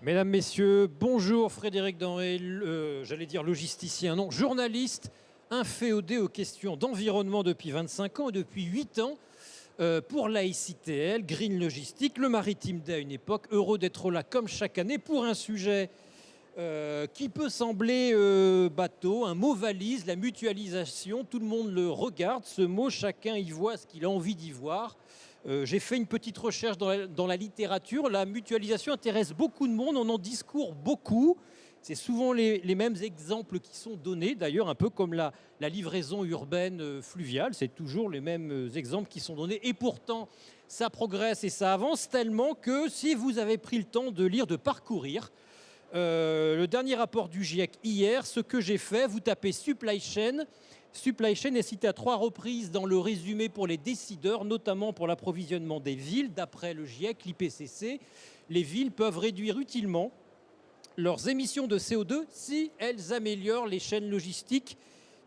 Mesdames, Messieurs, bonjour Frédéric Denré, j'allais dire logisticien, non, journaliste, inféodé aux questions d'environnement depuis 25 ans et depuis 8 ans pour l'AICTL, Green Logistique, le Maritime Day à une époque, heureux d'être là comme chaque année pour un sujet qui peut sembler bateau, un mot valise, la mutualisation, tout le monde le regarde, ce mot, chacun y voit ce qu'il a envie d'y voir. J'ai fait une petite recherche dans la littérature. La mutualisation intéresse beaucoup de monde, on en discourt beaucoup. C'est souvent les mêmes exemples qui sont donnés, d'ailleurs un peu comme la livraison urbaine fluviale, c'est toujours les mêmes exemples qui sont donnés. Et pourtant, ça progresse et ça avance tellement que si vous avez pris le temps de lire, de parcourir, le dernier rapport du GIEC hier, ce que j'ai fait, vous tapez supply chain. Supply chain est cité à 3 reprises dans le résumé pour les décideurs, notamment pour l'approvisionnement des villes. D'après le GIEC, l'IPCC, les villes peuvent réduire utilement leurs émissions de CO2 si elles améliorent les chaînes logistiques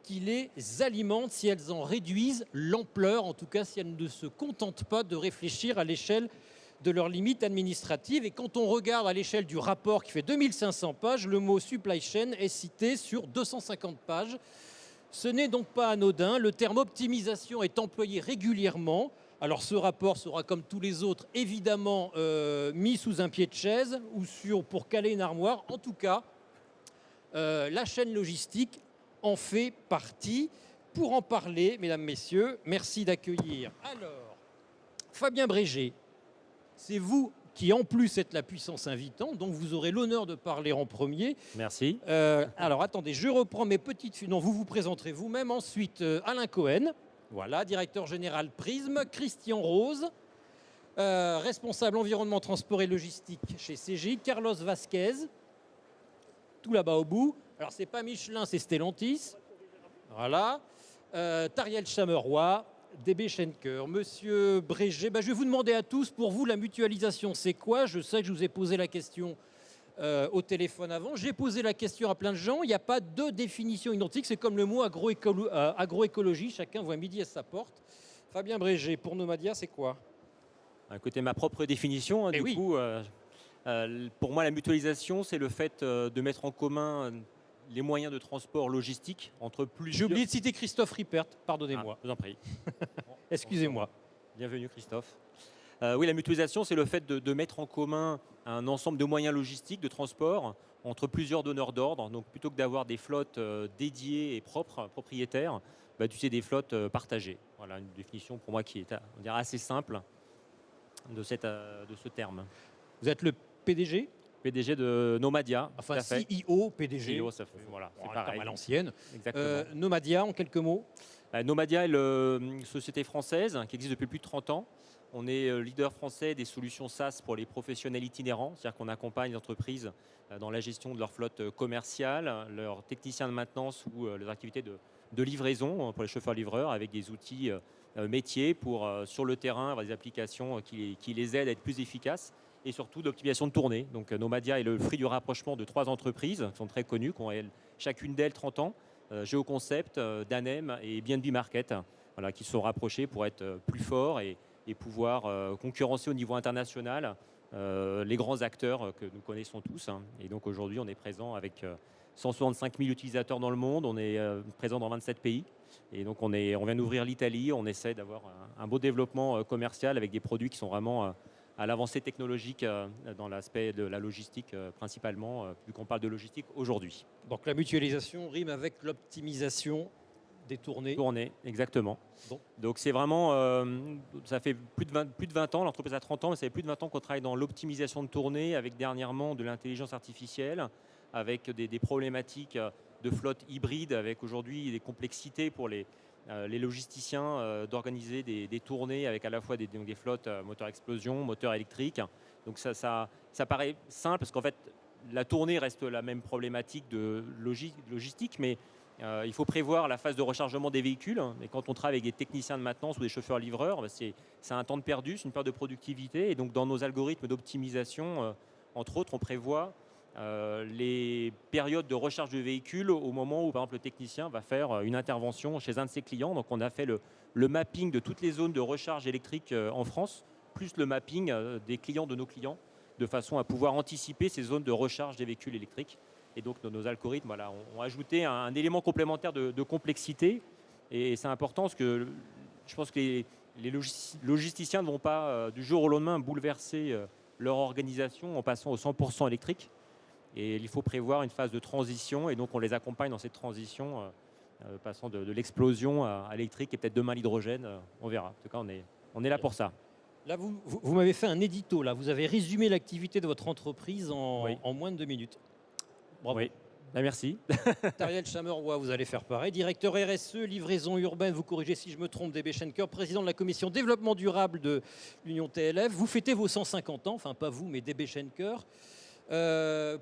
qui les alimentent, si elles en réduisent l'ampleur, en tout cas si elles ne se contentent pas de réfléchir à l'échelle de leurs limites administratives. Et quand on regarde à l'échelle du rapport qui fait 2500 pages, le mot supply chain est cité sur 250 pages. Ce n'est donc pas anodin, le terme optimisation est employé régulièrement. Alors ce rapport sera comme tous les autres évidemment mis sous un pied de chaise ou pour caler une armoire. En tout cas, la chaîne logistique en fait partie. Pour en parler, mesdames, messieurs, merci d'accueillir alors Fabien Brégé. C'est vous qui en plus êtes la puissance invitante, donc vous aurez l'honneur de parler en premier. Merci. Alors attendez, je reprends mes petites... Non, vous vous présenterez vous-même. Ensuite, Alain Cohen, voilà, directeur général Prism. Christian Rose, responsable environnement, transport et logistique chez CGI. Carlos Vasquez, tout là-bas au bout. Alors c'est pas Michelin, c'est Stellantis. Voilà. Tariel Chameroy, DB Schenker. Monsieur Brégé, je vais vous demander à tous, pour vous, la mutualisation, c'est quoi? Je sais que je vous ai posé la question au téléphone avant. J'ai posé la question à plein de gens. Il n'y a pas de définition identique. C'est comme le mot agroécologie. Chacun voit midi à sa porte. Fabien Brégé, pour Nomadia, c'est quoi? Écoutez, ma propre définition, hein, oui. coup, pour moi, la mutualisation, c'est le fait de mettre en commun les moyens de transport logistique entre plusieurs... J'ai oublié de citer Christophe Rippert, pardonnez-moi. Je vous en prie. Excusez-moi. Bienvenue Christophe. Oui, la mutualisation, c'est le fait de mettre en commun un ensemble de moyens logistiques, de transport, entre plusieurs donneurs d'ordre. Donc plutôt que d'avoir des flottes dédiées et propres, propriétaires, d'utiliser des flottes partagées. Voilà une définition pour moi qui est, on dirait, assez simple de ce terme. Vous êtes le PDG? PDG de Nomadia. Enfin, CEO, PDG. CEO, ça fait, voilà, c'est pareil. Comme à l'ancienne. Exactement. Nomadia, en quelques mots. Nomadia est une société française qui existe depuis plus de 30 ans. On est leader français des solutions SaaS pour les professionnels itinérants, c'est-à-dire qu'on accompagne les entreprises dans la gestion de leur flotte commerciale, leurs techniciens de maintenance ou leurs activités de livraison pour les chauffeurs-livreurs avec des outils métiers pour, sur le terrain, avoir des applications qui les aident à être plus efficaces et surtout d'optimisation de tournée. Donc Nomadia est le fruit du rapprochement de 3 entreprises qui sont très connues, qui ont chacune d'elles 30 ans, GeoConcept, Danem et BNB Market, voilà, qui se sont rapprochés pour être plus forts et pouvoir concurrencer au niveau international les grands acteurs que nous connaissons tous. Hein. Et donc aujourd'hui, on est présent avec 165 000 utilisateurs dans le monde, on est présent dans 27 pays. Et donc on vient d'ouvrir l'Italie, on essaie d'avoir un beau développement commercial avec des produits qui sont vraiment à l'avancée technologique dans l'aspect de la logistique principalement, vu qu'on parle de logistique aujourd'hui. Donc la mutualisation rime avec l'optimisation des tournées. Tournées, exactement. Bon. Donc c'est vraiment, ça fait plus de 20 ans, l'entreprise a 30 ans, mais ça fait plus de 20 ans qu'on travaille dans l'optimisation de tournées avec dernièrement de l'intelligence artificielle, avec des problématiques de flotte hybride, avec aujourd'hui des complexités pour les logisticiens d'organiser des tournées avec à la fois des flottes moteur explosion, moteur électrique. Donc ça paraît simple parce qu'en fait la tournée reste la même problématique de logistique, mais il faut prévoir la phase de rechargement des véhicules. Et quand on travaille avec des techniciens de maintenance ou des chauffeurs-livreurs, c'est un temps de perdu, c'est une perte de productivité. Et donc dans nos algorithmes d'optimisation, entre autres, on prévoit les périodes de recharge de véhicules au moment où, par exemple, le technicien va faire une intervention chez un de ses clients. Donc on a fait le mapping de toutes les zones de recharge électrique en France, plus le mapping des clients de nos clients. de façon à pouvoir anticiper ces zones de recharge des véhicules électriques. Et donc nos algorithmes voilà, ont ajouté un élément complémentaire de complexité. Et c'est important parce que je pense que les logisticiens ne vont pas du jour au lendemain bouleverser leur organisation en passant au 100% électrique. Et il faut prévoir une phase de transition et donc on les accompagne dans cette transition, passant de l'explosion à l'électrique et peut-être demain l'hydrogène, on verra. En tout cas, on est là pour ça. Là, vous m'avez fait un édito, là. Vous avez résumé l'activité de votre entreprise Oui. en moins de 2 minutes. Bravo. Oui, ben, merci. Ariel Chameroy, vous allez faire pareil. Directeur RSE, livraison urbaine, vous corrigez si je me trompe, DB Schenker, président de la commission développement durable de l'Union TLF. Vous fêtez vos 150 ans, enfin pas vous, mais DB Schenker.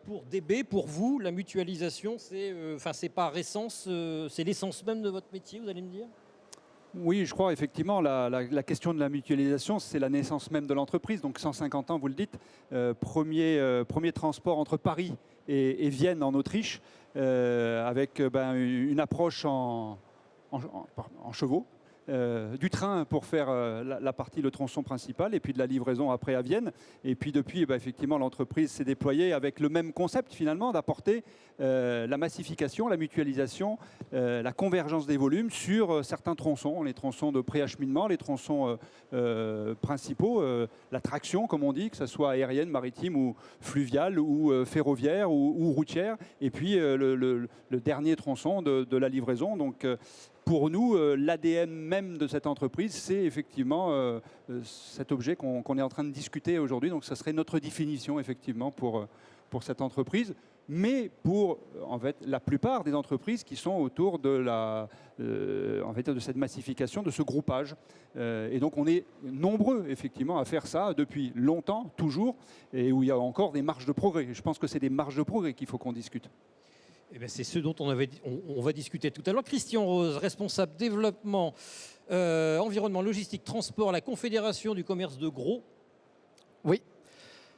Pour DB, pour vous, la mutualisation, c'est pas récent, c'est l'essence même de votre métier, vous allez me dire? Oui, je crois effectivement, la question de la mutualisation, c'est la naissance même de l'entreprise. Donc 150 ans, vous le dites, premier transport entre Paris et Vienne en Autriche, avec une approche en chevaux. Du train pour faire la partie, le tronçon principal, et puis de la livraison après à Vienne. Et puis depuis, effectivement, l'entreprise s'est déployée avec le même concept finalement, d'apporter la massification, la mutualisation, la convergence des volumes sur certains tronçons, les tronçons de préacheminement, les tronçons principaux, la traction, comme on dit, que ce soit aérienne, maritime ou fluviale ou ferroviaire ou routière, et puis le dernier tronçon de la livraison. Donc, pour nous, l'ADN même de cette entreprise, c'est effectivement cet objet qu'on est en train de discuter aujourd'hui. Donc, ça serait notre définition, effectivement, pour cette entreprise. Mais pour, en fait, la plupart des entreprises qui sont autour de de cette massification, de ce groupage. Et donc, on est nombreux, effectivement, à faire ça depuis longtemps, toujours, et où il y a encore des marges de progrès. Je pense que c'est des marges de progrès qu'il faut qu'on discute. Eh bien, c'est ce dont on va discuter tout à l'heure. Christian Rose, responsable développement, environnement, logistique, transport, à la Confédération du commerce de gros. Oui,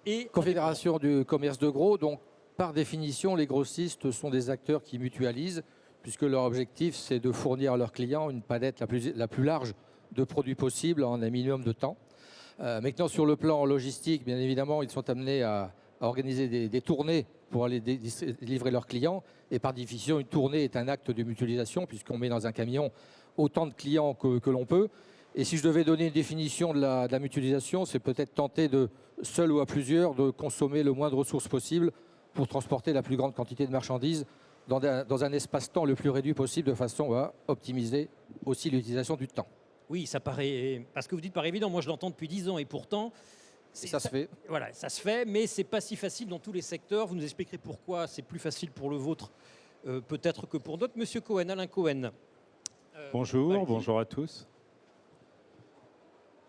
Et Confédération du commerce de gros. Donc, par définition, les grossistes sont des acteurs qui mutualisent, puisque leur objectif, c'est de fournir à leurs clients une palette la plus large de produits possibles en un minimum de temps. Maintenant, sur le plan logistique, bien évidemment, ils sont amenés à organiser des tournées pour aller livrer leurs clients. Et par définition, une tournée est un acte de mutualisation, puisqu'on met dans un camion autant de clients que l'on peut. Et si je devais donner une définition de la mutualisation, c'est peut-être tenter de, seul ou à plusieurs, de consommer le moins de ressources possible pour transporter la plus grande quantité de marchandises dans un espace-temps le plus réduit possible, de façon à optimiser aussi l'utilisation du temps. oui, ça paraît, parce que vous dites paraît évident, moi je l'entends depuis 10 ans et pourtant... Et ça se fait. Voilà, ça se fait, mais c'est pas si facile dans tous les secteurs. Vous nous expliquerez pourquoi c'est plus facile pour le vôtre, peut-être que pour d'autres. Monsieur Cohen, Alain Cohen. Bonjour, bonjour à tous.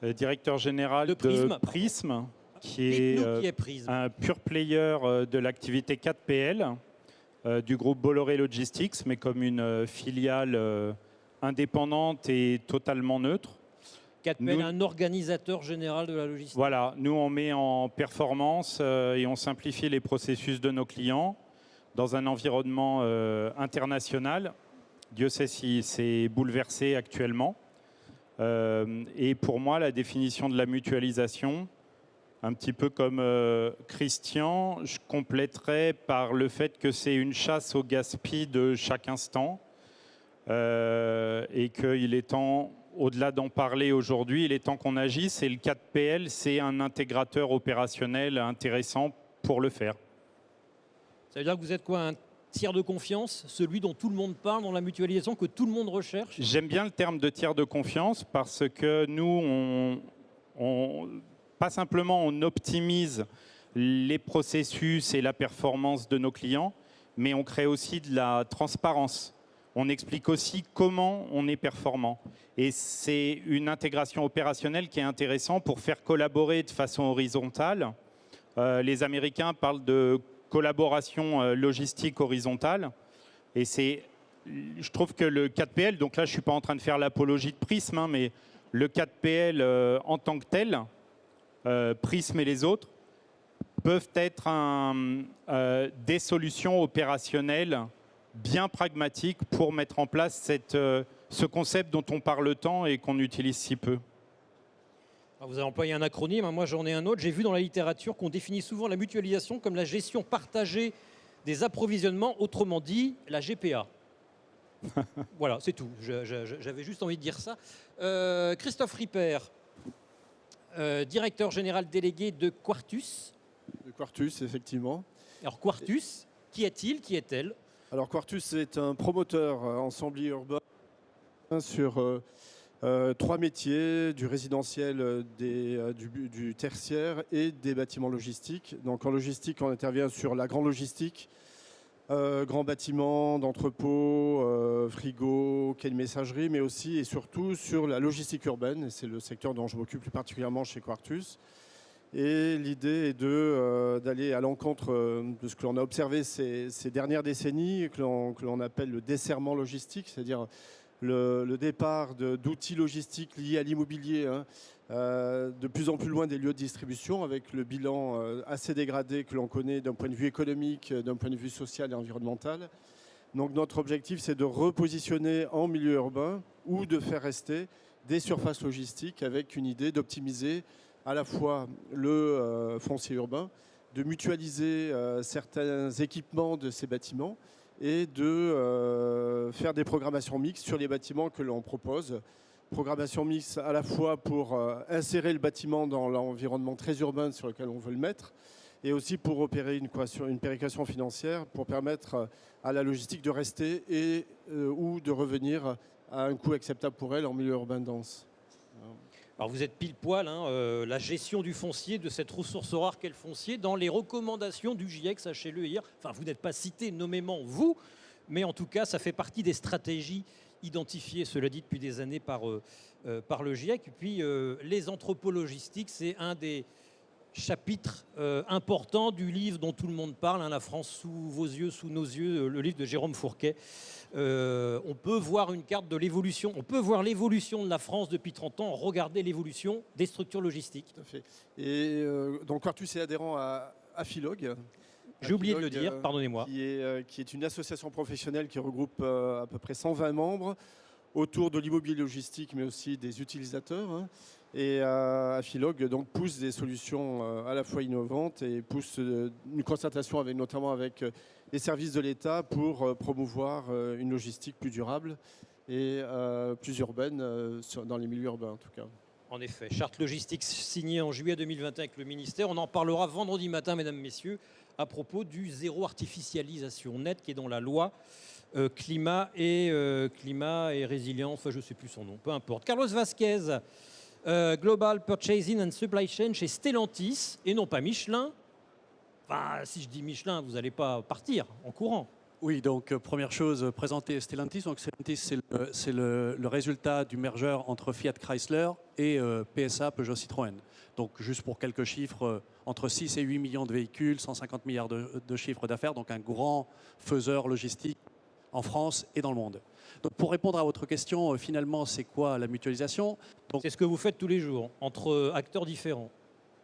Directeur général de Prism, qui est Prism. un pure player de l'activité 4PL du groupe Bolloré Logistics, mais comme une filiale indépendante et totalement neutre. 4PL, un organisateur général de la logistique. Voilà, nous on met en performance et on simplifie les processus de nos clients dans un environnement international. Dieu sait si c'est bouleversé actuellement. Et pour moi, la définition de la mutualisation, un petit peu comme Christian, je compléterais par le fait que c'est une chasse au gaspillage de chaque instant et qu'il est temps, au-delà d'en parler aujourd'hui, il est temps qu'on agisse. Et le 4PL, c'est un intégrateur opérationnel intéressant pour le faire. Ça veut dire que vous êtes quoi, un tiers de confiance, celui dont tout le monde parle dans la mutualisation, que tout le monde recherche? J'aime bien le terme de tiers de confiance parce que nous, pas simplement on optimise les processus et la performance de nos clients, mais on crée aussi de la transparence. On explique aussi comment on est performant. Et c'est une intégration opérationnelle qui est intéressante pour faire collaborer de façon horizontale. Les Américains parlent de collaboration logistique horizontale. Et je trouve que le 4PL, donc là je ne suis pas en train de faire l'apologie de Prism, hein, mais le 4PL en tant que tel, Prism et les autres, peuvent être des solutions opérationnelles bien pragmatiques pour mettre en place ce concept dont on parle tant et qu'on utilise si peu. Alors, vous avez employé un acronyme, hein, moi j'en ai un autre. J'ai vu dans la littérature qu'on définit souvent la mutualisation comme la gestion partagée des approvisionnements, autrement dit la GPA. Voilà, c'est tout. J'avais juste envie de dire ça. Christophe Ripper, directeur général délégué de Quartus. De Quartus, effectivement. Alors Quartus, qui est-il, qui est-elle? Alors Quartus est un promoteur ensemblier urbain sur 3 métiers, du résidentiel, du tertiaire et des bâtiments logistiques. Donc en logistique, on intervient sur la grande logistique, grands bâtiments d'entrepôt, frigo, quai de messagerie, mais aussi et surtout sur la logistique urbaine. Et c'est le secteur dont je m'occupe plus particulièrement chez Quartus. Et l'idée est d'aller à l'encontre de ce que l'on a observé ces dernières décennies, que l'on appelle le desserrement logistique, c'est-à-dire le départ d'outils logistiques liés à l'immobilier, hein, de plus en plus loin des lieux de distribution, avec le bilan assez dégradé que l'on connaît d'un point de vue économique, d'un point de vue social et environnemental. Donc notre objectif, c'est de repositionner en milieu urbain ou de faire rester des surfaces logistiques avec une idée d'optimiser à la fois le foncier urbain, de mutualiser certains équipements de ces bâtiments et de faire des programmations mixtes sur les bâtiments que l'on propose. Programmation mixte à la fois pour insérer le bâtiment dans l'environnement très urbain sur lequel on veut le mettre et aussi pour opérer une péréquation financière pour permettre à la logistique de rester et ou de revenir à un coût acceptable pour elle en milieu urbain dense. Alors vous êtes pile poil, hein, la gestion du foncier, de cette ressource rare qu'est le foncier, dans les recommandations du GIEC, sachez-le hier. Enfin, vous n'êtes pas cité nommément vous, mais en tout cas, ça fait partie des stratégies identifiées, cela dit, depuis des années par le GIEC. Et puis, les entrepôts logistiques, c'est un des chapitres importants du livre dont tout le monde parle, hein, La France sous vos yeux, sous nos yeux, le livre de Jérôme Fourquet. On peut voir une carte de l'évolution, on peut voir l'évolution de la France depuis 30 ans, regarder l'évolution des structures logistiques. Tout à fait. Et donc Quartus est adhérent à Afilog. J'ai oublié de le dire, pardonnez-moi. Qui est une association professionnelle qui regroupe à peu près 120 membres autour de l'immobilier logistique, mais aussi des utilisateurs. Hein. Et Afilog donc, pousse des solutions à la fois innovantes et pousse une concertation notamment avec les services de l'État pour promouvoir une logistique plus durable et plus urbaine dans les milieux urbains en tout cas. En effet, charte logistique signée en juillet 2021 avec le ministère. On en parlera vendredi matin, mesdames, messieurs, à propos du zéro artificialisation net qui est dans la loi climat et résilience, enfin je ne sais plus son nom, peu importe. Carlos Vasquez, Global Purchasing and Supply Chain chez Stellantis et non pas Michelin. Enfin, si je dis Michelin, vous n'allez pas partir en courant. Oui, donc première chose, présenter Stellantis. Donc Stellantis, c'est le résultat du merger entre Fiat Chrysler et PSA Peugeot Citroën. Donc juste pour quelques chiffres, entre 6 et 8 millions de véhicules, 150 milliards de chiffres d'affaires, donc un grand faiseur logistique en France et dans le monde. Donc pour répondre à votre question, finalement, c'est quoi la mutualisation? C'est ce que vous faites tous les jours, entre acteurs différents.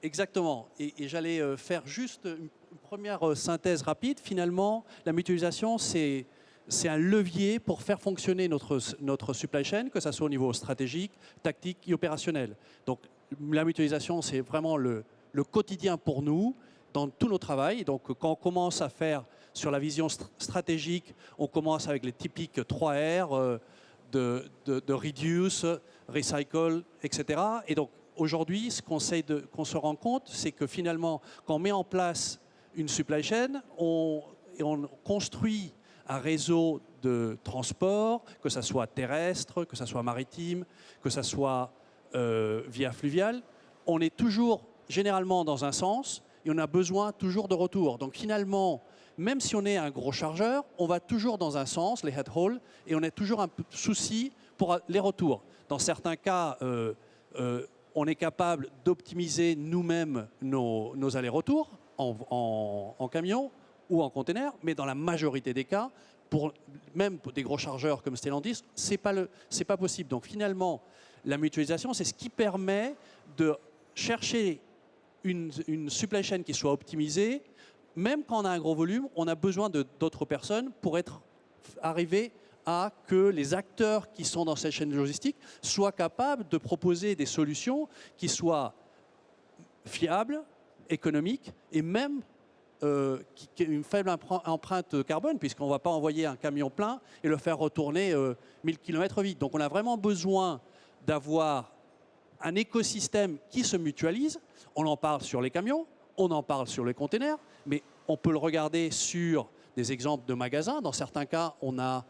Exactement. Et j'allais faire juste une première synthèse rapide. Finalement, la mutualisation, c'est un levier pour faire fonctionner notre supply chain, que ce soit au niveau stratégique, tactique et opérationnel. Donc la mutualisation, c'est vraiment le quotidien pour nous, dans tout notre travail. Donc quand on commence à faire sur la vision stratégique, on commence avec les typiques 3R de reduce, recycle, etc. Et donc aujourd'hui, ce qu'on se rend compte, c'est que finalement, quand on met en place une supply chain, on construit un réseau de transport, que ce soit terrestre, que ce soit maritime, que ce soit via fluvial. On est toujours généralement dans un sens et on a besoin toujours de retour. Donc finalement, même si on est un gros chargeur, on va toujours dans un sens, les head hauls, et on a toujours un peu de souci pour les retours. Dans certains cas, on est capable d'optimiser nous-mêmes nos allers-retours en camion ou en container, mais dans la majorité des cas, même pour des gros chargeurs comme Stellantis, c'est pas possible. Donc finalement, la mutualisation, c'est ce qui permet de chercher une supply chain qui soit optimisée. Même quand on a un gros volume, on a besoin d'autres personnes pour arriver à que les acteurs qui sont dans cette chaîne logistique soient capables de proposer des solutions qui soient fiables, économiques et même qui a une faible empreinte carbone, puisqu'on ne va pas envoyer un camion plein et le faire retourner 1000 km vite. Donc on a vraiment besoin d'avoir un écosystème qui se mutualise. On en parle sur les camions, on en parle sur les containers, mais on peut le regarder sur des exemples de magasins. Dans certains cas, on a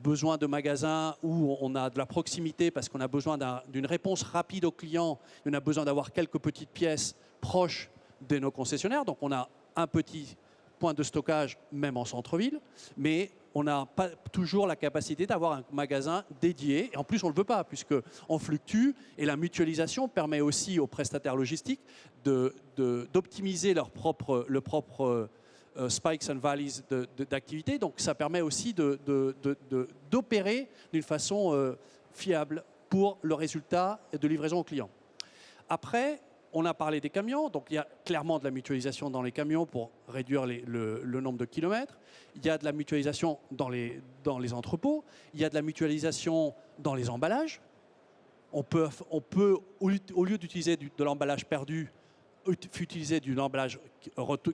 besoin de magasins où on a de la proximité parce qu'on a besoin d'une réponse rapide aux clients. On a besoin d'avoir quelques petites pièces proches de nos concessionnaires. Donc on a un petit point de stockage, même en centre-ville, mais on n'a pas toujours la capacité d'avoir un magasin dédié. Et en plus, on ne le veut pas, puisqu'on fluctue. Et la mutualisation permet aussi aux prestataires logistiques d'optimiser le propre spikes and valleys d'activité. Donc ça permet aussi d'opérer d'une façon fiable pour le résultat de livraison au client. Après, on a parlé des camions, donc il y a clairement de la mutualisation dans les camions pour réduire le nombre de kilomètres. Il y a de la mutualisation dans les entrepôts. Il y a de la mutualisation dans les emballages. On peut au lieu d'utiliser de l'emballage perdu, utiliser du emballage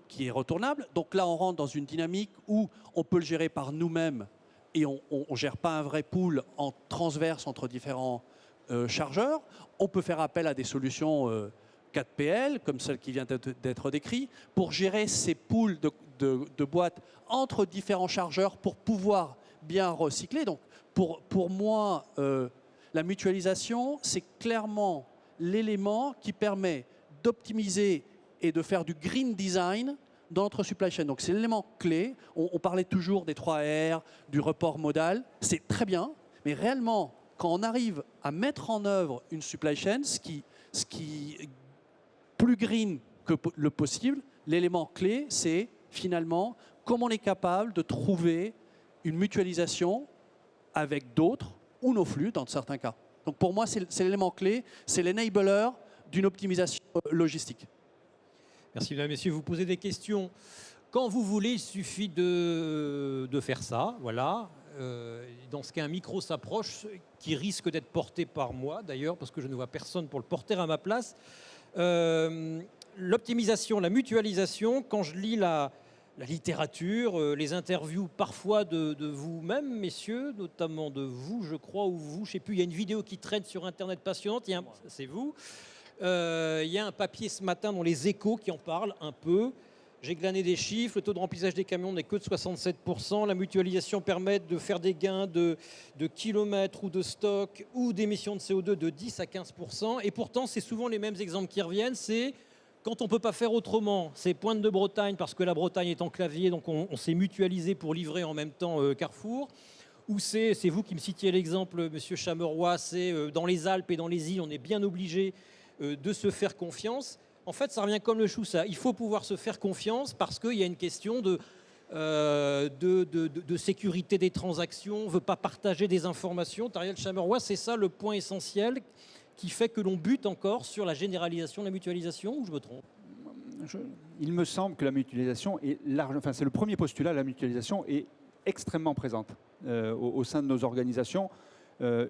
qui est retournable. Donc là, on rentre dans une dynamique où on peut le gérer par nous-mêmes et on ne gère pas un vrai pool en transverse entre différents chargeurs. On peut faire appel à des solutions 4PL, comme celle qui vient d'être décrite, pour gérer ces pools de boîtes entre différents chargeurs pour pouvoir bien recycler. Donc, pour moi, la mutualisation, c'est clairement l'élément qui permet d'optimiser et de faire du green design dans notre supply chain. Donc, c'est l'élément clé. On parlait toujours des 3R, du report modal. C'est très bien, mais réellement, quand on arrive à mettre en œuvre une supply chain, ce qui plus green que le possible, l'élément clé, c'est finalement comment on est capable de trouver une mutualisation avec d'autres ou nos flux dans certains cas. Donc pour moi, c'est l'élément clé, c'est l'enabler d'une optimisation logistique. Merci, mesdames et messieurs. Vous posez des questions quand vous voulez, il suffit de faire ça. Voilà. Dans ce cas, un micro s'approche, qui risque d'être porté par moi d'ailleurs, parce que je ne vois personne pour le porter à ma place. L'optimisation, la mutualisation, quand je lis la littérature, les interviews parfois de vous-même, messieurs, notamment de vous, je crois, ou vous, je ne sais plus, il y a une vidéo qui traîne sur Internet passionnante, c'est vous. Il y a un papier ce matin dans les Échos qui en parle un peu. J'ai glané des chiffres, le taux de remplissage des camions n'est que de 67%. La mutualisation permet de faire des gains de kilomètres ou de stock ou d'émissions de CO2 de 10 à 15%. Et pourtant, c'est souvent les mêmes exemples qui reviennent. C'est quand on ne peut pas faire autrement, c'est Pointe de Bretagne parce que la Bretagne est enclavée, donc on s'est mutualisé pour livrer en même temps Carrefour. Ou c'est vous qui me citiez l'exemple, monsieur Chameroy, c'est dans les Alpes et dans les îles, on est bien obligé de se faire confiance. En fait, ça revient comme le chou, ça. Il faut pouvoir se faire confiance parce qu'il y a une question de sécurité des transactions. On ne veut pas partager des informations. Tariel Chameroy, c'est ça le point essentiel qui fait que l'on bute encore sur la généralisation de la mutualisation, ou je me trompe? Il me semble que la mutualisation est large. Enfin, c'est le premier postulat, la mutualisation est extrêmement présente au sein de nos organisations.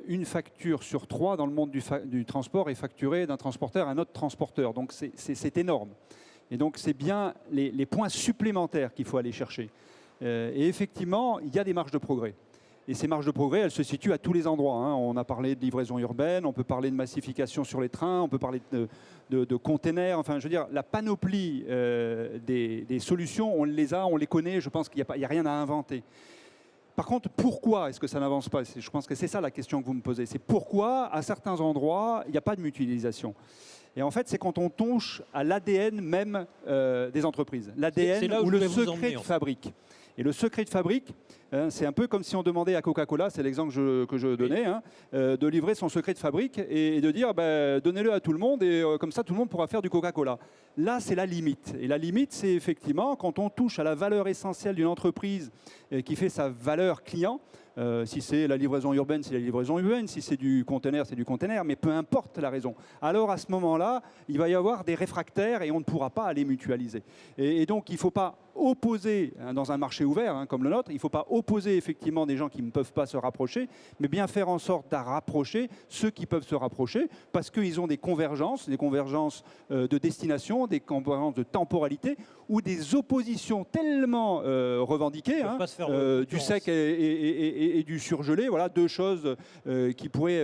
Une facture sur 3 dans le monde du transport est facturée d'un transporteur à un autre transporteur. Donc c'est énorme. Et donc c'est bien les points supplémentaires qu'il faut aller chercher. Et effectivement, il y a des marges de progrès. Et ces marges de progrès, elles se situent à tous les endroits. Hein. On a parlé de livraison urbaine, on peut parler de massification sur les trains, on peut parler de containers. Enfin, je veux dire, la panoplie des solutions, on les a, on les connaît. Je pense qu'il n'y a rien à inventer. Par contre, pourquoi est-ce que ça n'avance pas? Je pense que c'est ça la question que vous me posez. C'est pourquoi, à certains endroits, il n'y a pas de mutualisation. Et en fait, c'est quand on touche à l'ADN même des entreprises. L'ADN ou le secret de fabrique. Et le secret de fabrique, c'est un peu comme si on demandait à Coca-Cola, c'est l'exemple que je donnais, de livrer son secret de fabrique et de dire donnez-le à tout le monde et comme ça tout le monde pourra faire du Coca-Cola. Là, c'est la limite. Et la limite, c'est effectivement quand on touche à la valeur essentielle d'une entreprise qui fait sa valeur client. Si c'est la livraison urbaine, c'est la livraison urbaine. Si c'est du conteneur, c'est du conteneur. Mais peu importe la raison. Alors à ce moment-là, il va y avoir des réfractaires et on ne pourra pas les mutualiser. Et donc, il ne faut pas opposer, dans un marché ouvert comme le nôtre, il ne faut pas opposer effectivement des gens qui ne peuvent pas se rapprocher, mais bien faire en sorte de rapprocher ceux qui peuvent se rapprocher, parce qu'ils ont des convergences de destination, des convergences de temporalité, ou des oppositions tellement revendiquées, Ils peuvent pas se faire du concurrence. sec et du surgelé, voilà, deux choses qui pourraient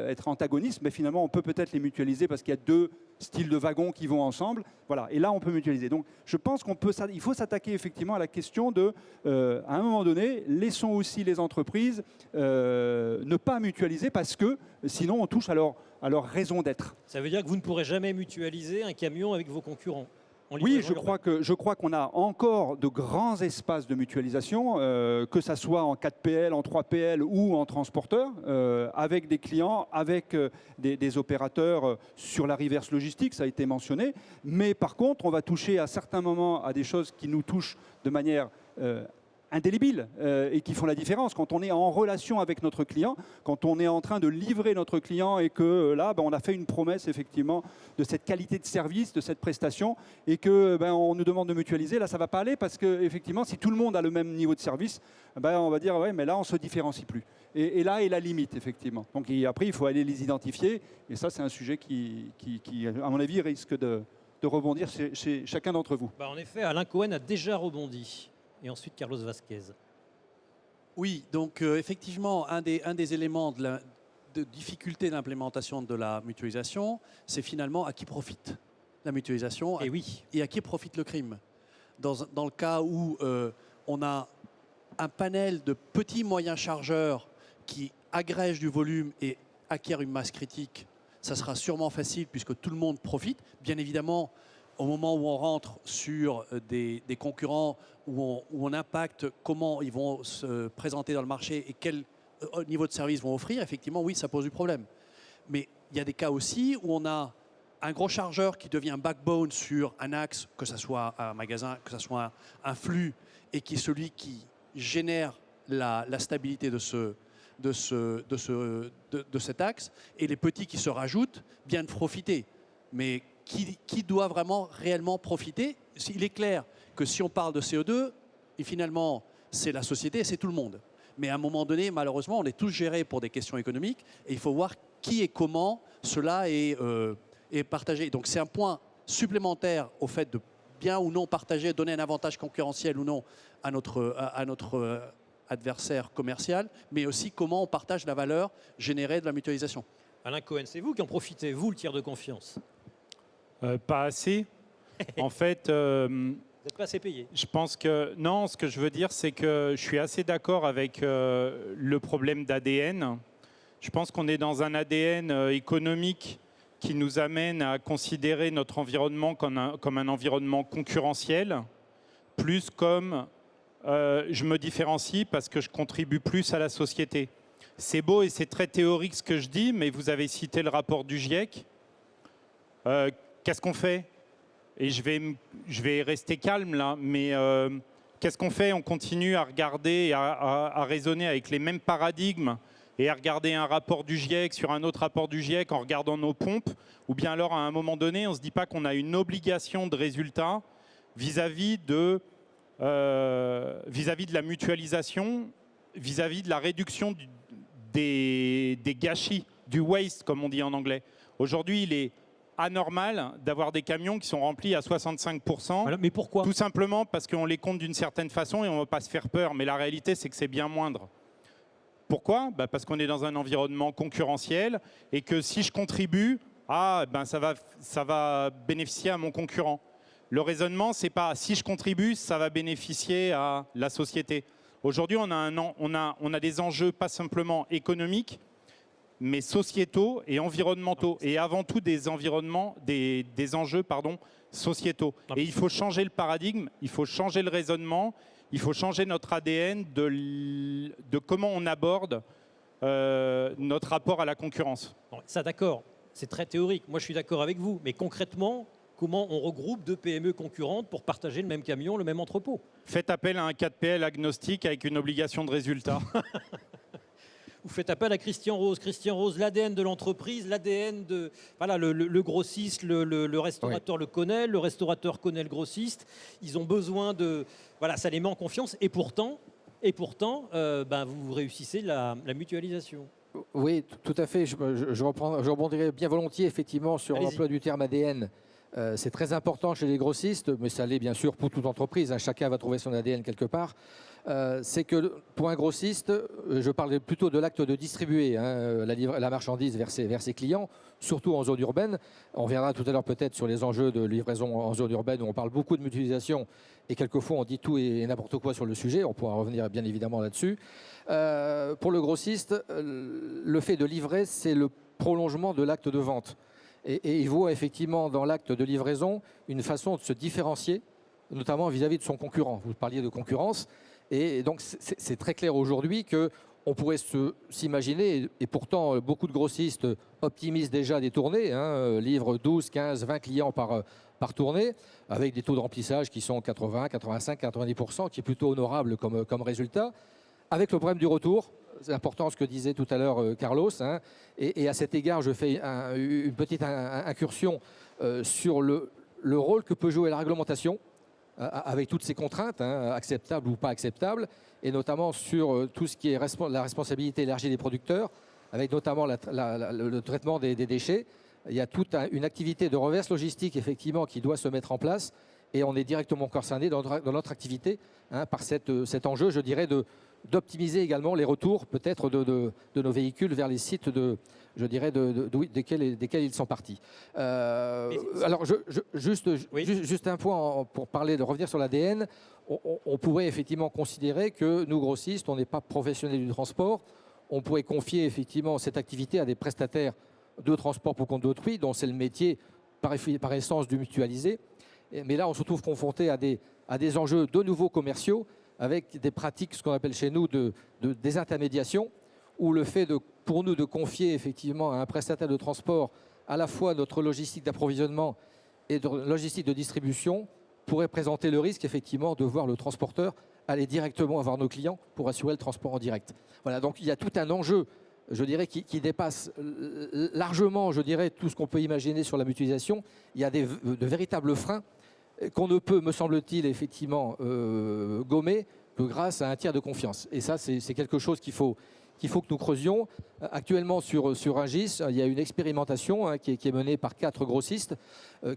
être antagonistes, mais finalement on peut peut-être les mutualiser parce qu'il y a deux styles de wagons qui vont ensemble, voilà, et là on peut mutualiser. Donc je pense il faut s'attaquer effectivement à la question de, à un moment donné, laissons aussi les entreprises ne pas mutualiser, parce que sinon on touche à leur raison d'être. Ça veut dire que vous ne pourrez jamais mutualiser un camion avec vos concurrents en Oui, livraison urbaine. je crois qu'on a encore de grands espaces de mutualisation, que ça soit en 4PL, en 3PL ou en transporteur, avec des clients, avec des opérateurs sur la reverse logistique, ça a été mentionné. Mais par contre, on va toucher à certains moments à des choses qui nous touchent de manière indélébiles et qui font la différence. Quand on est en relation avec notre client, quand on est en train de livrer notre client et que là, on a fait une promesse effectivement de cette qualité de service, de cette prestation, et que on nous demande de mutualiser, là ça va pas aller, parce que effectivement, si tout le monde a le même niveau de service, on va dire ouais, mais là on se différencie plus. Et là est la limite effectivement. Donc après il faut aller les identifier, et ça c'est un sujet qui à mon avis risque de rebondir chez chacun d'entre vous. En effet, Alain Cohen a déjà rebondi. Et ensuite Carlos Vasquez. Oui, donc effectivement, un des éléments de difficulté d'implémentation de la mutualisation, c'est finalement à qui profite la mutualisation et à qui profite le crime. Dans le cas où on a un panel de petits moyens chargeurs qui agrègent du volume et acquièrent une masse critique, ça sera sûrement facile puisque tout le monde profite. Bien évidemment, au moment où on rentre sur des concurrents, où on impacte comment ils vont se présenter dans le marché et quel niveau de service vont offrir, effectivement, oui, ça pose du problème. Mais il y a des cas aussi où on a un gros chargeur qui devient un backbone sur un axe, que ce soit un magasin, que ce soit un flux, et qui est celui qui génère la stabilité de cet axe, et les petits qui se rajoutent viennent profiter. Mais qui doit vraiment réellement profiter? Il est clair que si on parle de CO2, et finalement c'est la société, c'est tout le monde. Mais à un moment donné, malheureusement, on est tous gérés pour des questions économiques, et il faut voir qui et comment cela est partagé. Donc c'est un point supplémentaire au fait de bien ou non partager, donner un avantage concurrentiel ou non à notre adversaire commercial, mais aussi comment on partage la valeur générée de la mutualisation. Alain Cohen, c'est vous qui en profitez, vous, le tiers de confiance. Pas assez. En fait, Vous n'êtes pas assez payé. je pense que non. Ce que je veux dire, c'est que je suis assez d'accord avec le problème d'ADN. Je pense qu'on est dans un ADN économique qui nous amène à considérer notre environnement comme un environnement concurrentiel, plus comme je me différencie parce que je contribue plus à la société. C'est beau et c'est très théorique ce que je dis, mais vous avez cité le rapport du GIEC. Qu'est-ce qu'on fait? Et je vais rester calme là, mais qu'est-ce qu'on fait? On continue à regarder, à raisonner avec les mêmes paradigmes et à regarder un rapport du GIEC sur un autre rapport du GIEC en regardant nos pompes, ou bien alors à un moment donné, on ne se dit pas qu'on a une obligation de résultat vis-à-vis de la mutualisation, vis-à-vis de la réduction des gâchis, du waste comme on dit en anglais. Aujourd'hui, il est anormal d'avoir des camions qui sont remplis à 65%. Voilà, mais pourquoi? Tout simplement parce qu'on les compte d'une certaine façon et on ne va pas se faire peur. Mais la réalité, c'est que c'est bien moindre. Pourquoi? Parce qu'on est dans un environnement concurrentiel et que si je contribue, ça va bénéficier à mon concurrent. Le raisonnement, c'est pas si je contribue, ça va bénéficier à la société. Aujourd'hui, on a des enjeux pas simplement économiques, mais sociétaux et environnementaux, et avant tout des enjeux sociétaux. Et il faut changer le paradigme, il faut changer le raisonnement, il faut changer notre ADN de comment on aborde notre rapport à la concurrence. Bon, ça, d'accord, c'est très théorique. Moi, je suis d'accord avec vous. Mais concrètement, comment on regroupe deux PME concurrentes pour partager le même camion, le même entrepôt? Faites appel à un 4PL agnostique avec une obligation de résultat. Vous faites appel à Christian Rose. Christian Rose, l'ADN de l'entreprise, l'ADN de... Voilà, le grossiste, le restaurateur le connaît, le restaurateur connaît le grossiste. Ils ont besoin de... Voilà, ça les met en confiance. Et pourtant, Et pourtant, vous réussissez la mutualisation. Oui, tout à fait. Je rebondirai bien volontiers effectivement sur Allez-y. l'emploi du terme ADN. C'est très important chez les grossistes, mais ça l'est bien sûr pour toute entreprise. Hein, chacun va trouver son ADN quelque part. C'est que pour un grossiste, je parle plutôt de l'acte de distribuer la marchandise vers ses clients, surtout en zone urbaine. On reviendra tout à l'heure peut-être sur les enjeux de livraison en zone urbaine où on parle beaucoup de mutualisation et quelquefois on dit tout et n'importe quoi sur le sujet. On pourra revenir bien évidemment là-dessus. Pour le grossiste, le fait de livrer, c'est le prolongement de l'acte de vente. Et il voit effectivement dans l'acte de livraison une façon de se différencier, notamment vis-à-vis de son concurrent. Vous parliez de concurrence. Et donc c'est très clair aujourd'hui qu'on pourrait s'imaginer, et pourtant beaucoup de grossistes optimisent déjà des tournées, livrent 12, 15, 20 clients par tournée, avec des taux de remplissage qui sont 80, 85, 90%, qui est plutôt honorable comme résultat. Avec le problème du retour, c'est important ce que disait tout à l'heure Carlos, et à cet égard, je fais une petite incursion sur le rôle que peut jouer la réglementation, avec toutes ces contraintes, acceptables ou pas acceptables, et notamment sur tout ce qui est la responsabilité élargie des producteurs, avec notamment le traitement des déchets. Il y a toute une activité de reverse logistique, effectivement, qui doit se mettre en place, et on est directement concerné dans notre activité par cet enjeu, je dirais, d'optimiser également les retours peut-être de nos véhicules vers les sites desquels ils sont partis. Alors, juste un point pour revenir sur l'ADN. On pourrait effectivement considérer que nous, grossistes, on n'est pas professionnels du transport. On pourrait confier effectivement cette activité à des prestataires de transport pour compte d'autrui, dont c'est le métier par essence du mutualisé. Mais là, on se trouve confronté à des enjeux de nouveau commerciaux, avec des pratiques, ce qu'on appelle chez nous, de désintermédiation, où le fait pour nous de confier effectivement à un prestataire de transport à la fois notre logistique d'approvisionnement et de logistique de distribution pourrait présenter le risque effectivement de voir le transporteur aller directement voir nos clients pour assurer le transport en direct. Voilà, donc il y a tout un enjeu, je dirais, qui dépasse largement, je dirais, tout ce qu'on peut imaginer sur la mutualisation. Il y a de véritables freins qu'on ne peut, me semble-t-il, effectivement gommer que grâce à un tiers de confiance. Et ça, c'est quelque chose qu'il faut que nous creusions. Actuellement, sur Rungis, il y a une expérimentation qui est menée par 4 grossistes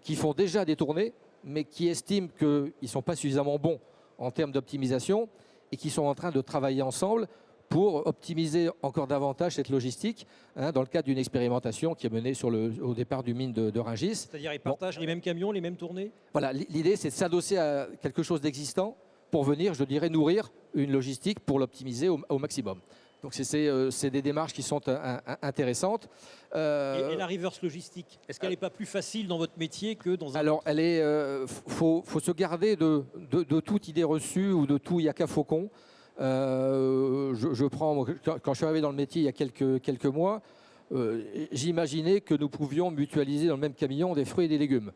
qui font déjà des tournées, mais qui estiment qu'ils ne sont pas suffisamment bons en termes d'optimisation et qui sont en train de travailler ensemble pour optimiser encore davantage cette logistique dans le cadre d'une expérimentation qui est menée au départ du mine de Rungis. C'est-à-dire ils partagent les mêmes camions, les mêmes tournées? Voilà, l'idée c'est de s'adosser à quelque chose d'existant pour venir, je dirais, nourrir une logistique pour l'optimiser au maximum. Donc c'est des démarches qui sont intéressantes. Et la reverse logistique, est-ce qu'elle n'est pas plus facile dans votre métier que dans un... Alors, faut se garder de toute idée reçue ou de tout yaka faucon. Quand je suis arrivé dans le métier il y a quelques mois, j'imaginais que nous pouvions mutualiser dans le même camion des fruits et des légumes.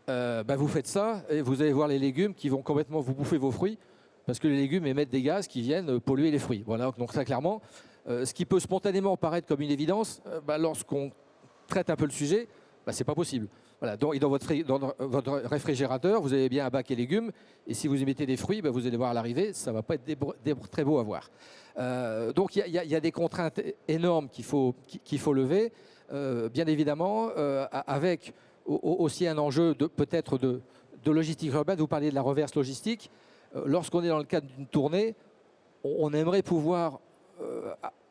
Vous faites ça et vous allez voir les légumes qui vont complètement vous bouffer vos fruits parce que les légumes émettent des gaz qui viennent polluer les fruits. Voilà, donc très clairement, ce qui peut spontanément paraître comme une évidence, lorsqu'on traite un peu le sujet, c'est pas possible. Voilà, donc dans votre réfrigérateur, vous avez bien un bac et légumes, et si vous y mettez des fruits, vous allez voir à l'arrivée, ça ne va pas être très beau à voir. Donc il y a des contraintes énormes qu'il faut lever, bien évidemment, avec aussi un enjeu peut-être de logistique urbaine. Vous parliez de la reverse logistique. Lorsqu'on est dans le cadre d'une tournée, on aimerait pouvoir,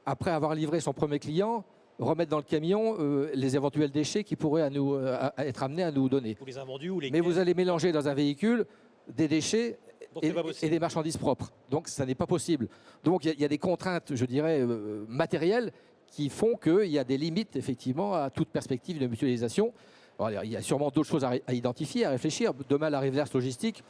après avoir livré son premier client, remettre dans le camion les éventuels déchets qui pourraient être amenés à nous donner. Vous les invendus ou les... Mais vous allez mélanger dans un véhicule des déchets et des marchandises propres. Donc ça n'est pas possible. Donc il y a des contraintes, je dirais, matérielles qui font qu'il y a des limites, effectivement, à toute perspective de mutualisation. Alors, il y a sûrement d'autres choses à identifier, à réfléchir. Demain, la reverse logistique,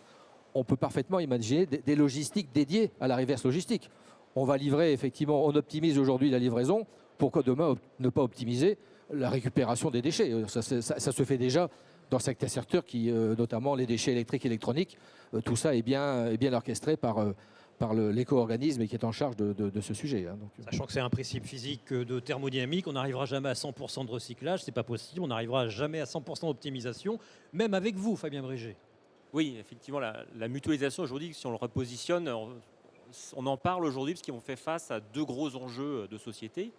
on peut parfaitement imaginer des logistiques dédiées à la reverse logistique. On va livrer, effectivement, on optimise aujourd'hui la livraison. Pourquoi demain ne pas optimiser la récupération des déchets? Ça se fait déjà dans certains secteurs, notamment les déchets électriques et électroniques. Tout ça est bien orchestré par l'éco-organisme qui est en charge de ce sujet. Sachant que c'est un principe physique de thermodynamique, on n'arrivera jamais à 100% de recyclage, c'est pas possible, on n'arrivera jamais à 100% d'optimisation, même avec vous, Fabien Brégé. Oui, effectivement, la mutualisation aujourd'hui, si on le repositionne, on en parle aujourd'hui parce qu'ils ont fait face à 2 gros enjeux de société.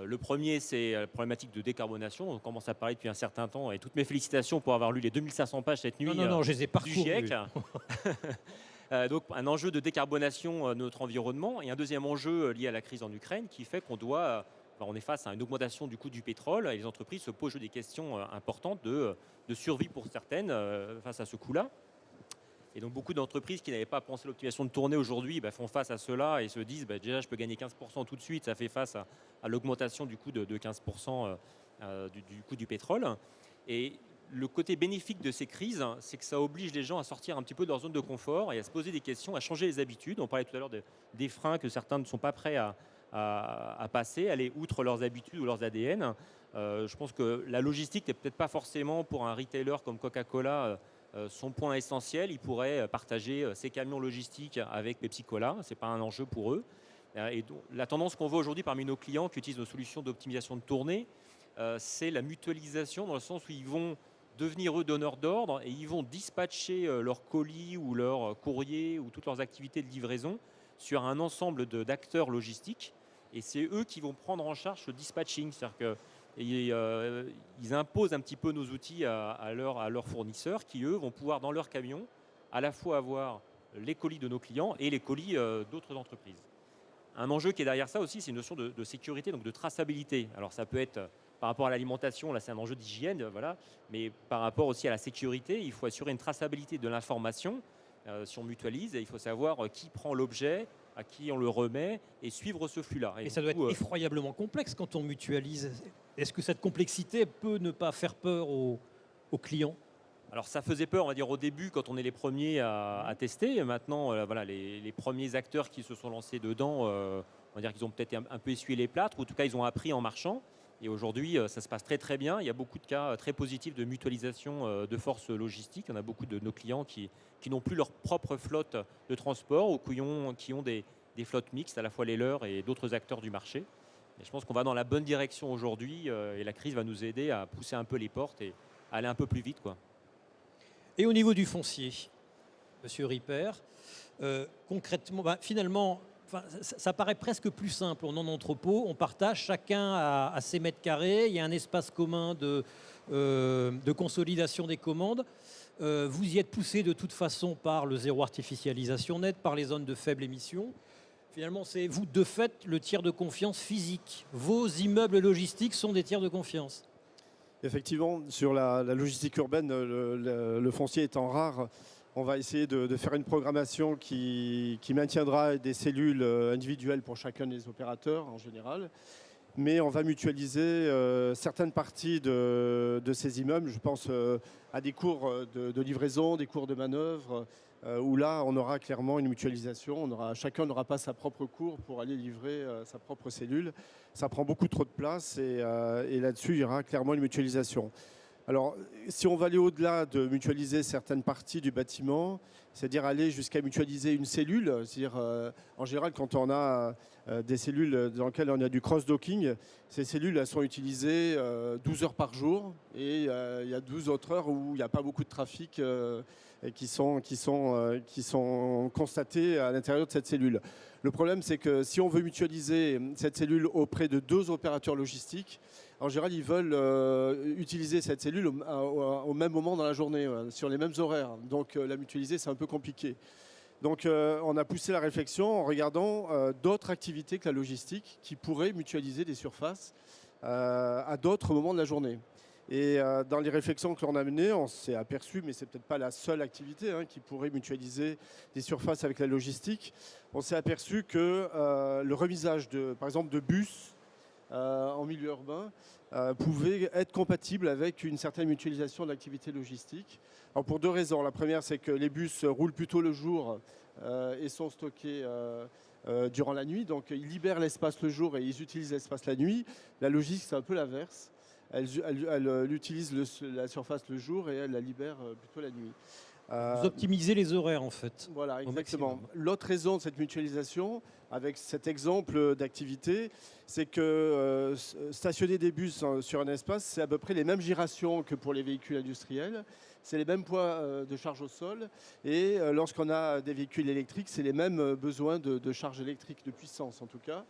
Le premier, c'est la problématique de décarbonation. On commence à parler depuis un certain temps. Et toutes mes félicitations pour avoir lu les 2500 pages cette nuit Non, je les ai du parcourus. GIEC. Donc un enjeu de décarbonation de notre environnement et un deuxième enjeu lié à la crise en Ukraine qui fait qu'on on est face à une augmentation du coût du pétrole et les entreprises se posent des questions importantes de survie pour certaines face à ce coût-là. Et donc beaucoup d'entreprises qui n'avaient pas pensé l'optimisation de tournée aujourd'hui font face à cela et se disent déjà je peux gagner 15% tout de suite, ça fait face à l'augmentation du coût de 15% du coût du pétrole. Et le côté bénéfique de ces crises, c'est que ça oblige les gens à sortir un petit peu de leur zone de confort et à se poser des questions, à changer les habitudes. On parlait tout à l'heure des freins que certains ne sont pas prêts à passer, aller outre leurs habitudes ou leurs ADN. Je pense que la logistique n'est peut-être pas forcément pour un retailer comme Coca-Cola son point essentiel. Ils pourraient partager ses camions logistiques avec Pepsi Cola, ce n'est pas un enjeu pour eux. Et donc, la tendance qu'on voit aujourd'hui parmi nos clients qui utilisent nos solutions d'optimisation de tournée, c'est la mutualisation dans le sens où ils vont devenir eux donneurs d'ordre et ils vont dispatcher leurs colis ou leurs courriers ou toutes leurs activités de livraison sur un ensemble d'acteurs logistiques et c'est eux qui vont prendre en charge ce dispatching. C'est-à-dire qu'ils imposent un petit peu nos outils à leurs fournisseurs qui eux vont pouvoir dans leur camion à la fois avoir les colis de nos clients et les colis d'autres entreprises. Un enjeu qui est derrière ça aussi, c'est une notion de sécurité, donc de traçabilité. Alors ça peut être par rapport à l'alimentation, là c'est un enjeu d'hygiène, voilà, mais par rapport aussi à la sécurité, il faut assurer une traçabilité de l'information. Si on mutualise, il faut savoir qui prend l'objet, à qui on le remet et suivre ce flux-là. Et ça doit être effroyablement complexe quand on mutualise. Est-ce que cette complexité peut ne pas faire peur aux clients ? Alors ça faisait peur, on va dire, au début quand on est les premiers à tester. Et maintenant, voilà, les premiers acteurs qui se sont lancés dedans, on va dire qu'ils ont peut-être un peu essuyé les plâtres, ou en tout cas ils ont appris en marchant. Et aujourd'hui, ça se passe très très bien. Il y a beaucoup de cas très positifs de mutualisation de forces logistiques. On a beaucoup de nos clients qui n'ont plus leur propre flotte de transport ou qui ont des flottes mixtes, à la fois les leurs et d'autres acteurs du marché. Et je pense qu'on va dans la bonne direction aujourd'hui et la crise va nous aider à pousser un peu les portes et à aller un peu plus vite, quoi. Et au niveau du foncier, Monsieur Ripper, concrètement, finalement, ça paraît presque plus simple. On est en entrepôt, on partage, chacun à ses mètres carrés, il y a un espace commun de consolidation des commandes. Vous y êtes poussé de toute façon par le zéro artificialisation net, par les zones de faible émission. Finalement, c'est vous, de fait, le tiers de confiance physique. Vos immeubles logistiques sont des tiers de confiance. Effectivement, sur la logistique urbaine, le foncier étant rare, on va essayer de faire une programmation qui maintiendra des cellules individuelles pour chacun des opérateurs en général. Mais on va mutualiser certaines parties de ces immeubles. Je pense à des cours de livraison, des cours de manœuvre, où là, on aura clairement une mutualisation. Chacun n'aura pas sa propre cour pour aller livrer sa propre cellule. Ça prend beaucoup trop de place et là-dessus, il y aura clairement une mutualisation. Alors, si on va aller au-delà de mutualiser certaines parties du bâtiment, c'est-à-dire aller jusqu'à mutualiser une cellule, c'est-à-dire en général quand on a des cellules dans lesquelles on a du cross-docking, ces cellules elles sont utilisées 12 heures par jour et il y a 12 autres heures où il n'y a pas beaucoup de trafic qui sont constatées à l'intérieur de cette cellule. Le problème, c'est que si on veut mutualiser cette cellule auprès de 2 opérateurs logistiques, en général, ils veulent utiliser cette cellule au même moment dans la journée, sur les mêmes horaires. Donc la mutualiser, c'est un peu compliqué. Donc on a poussé la réflexion en regardant d'autres activités que la logistique qui pourraient mutualiser des surfaces à d'autres moments de la journée. Et dans les réflexions que l'on a menées, on s'est aperçu, mais c'est peut-être pas la seule activité qui pourrait mutualiser des surfaces avec la logistique, on s'est aperçu que le remisage, par exemple, de bus en milieu urbain pouvait être compatible avec une certaine mutualisation de l'activité logistique. Alors pour 2 raisons. La première, c'est que les bus roulent plutôt le jour et sont stockés durant la nuit. Donc ils libèrent l'espace le jour et ils utilisent l'espace la nuit. La logistique, c'est un peu l'inverse. Elle utilise la surface le jour et elle la libère plutôt la nuit. Vous optimisez les horaires en fait. Voilà, Au exactement. maximum. L'autre raison de cette mutualisation, avec cet exemple d'activité, c'est que stationner des bus sur un espace, c'est à peu près les mêmes gyrations que pour les véhicules industriels. C'est les mêmes poids de charge au sol. Et lorsqu'on a des véhicules électriques, c'est les mêmes besoins de charge électrique, de puissance en tout cas.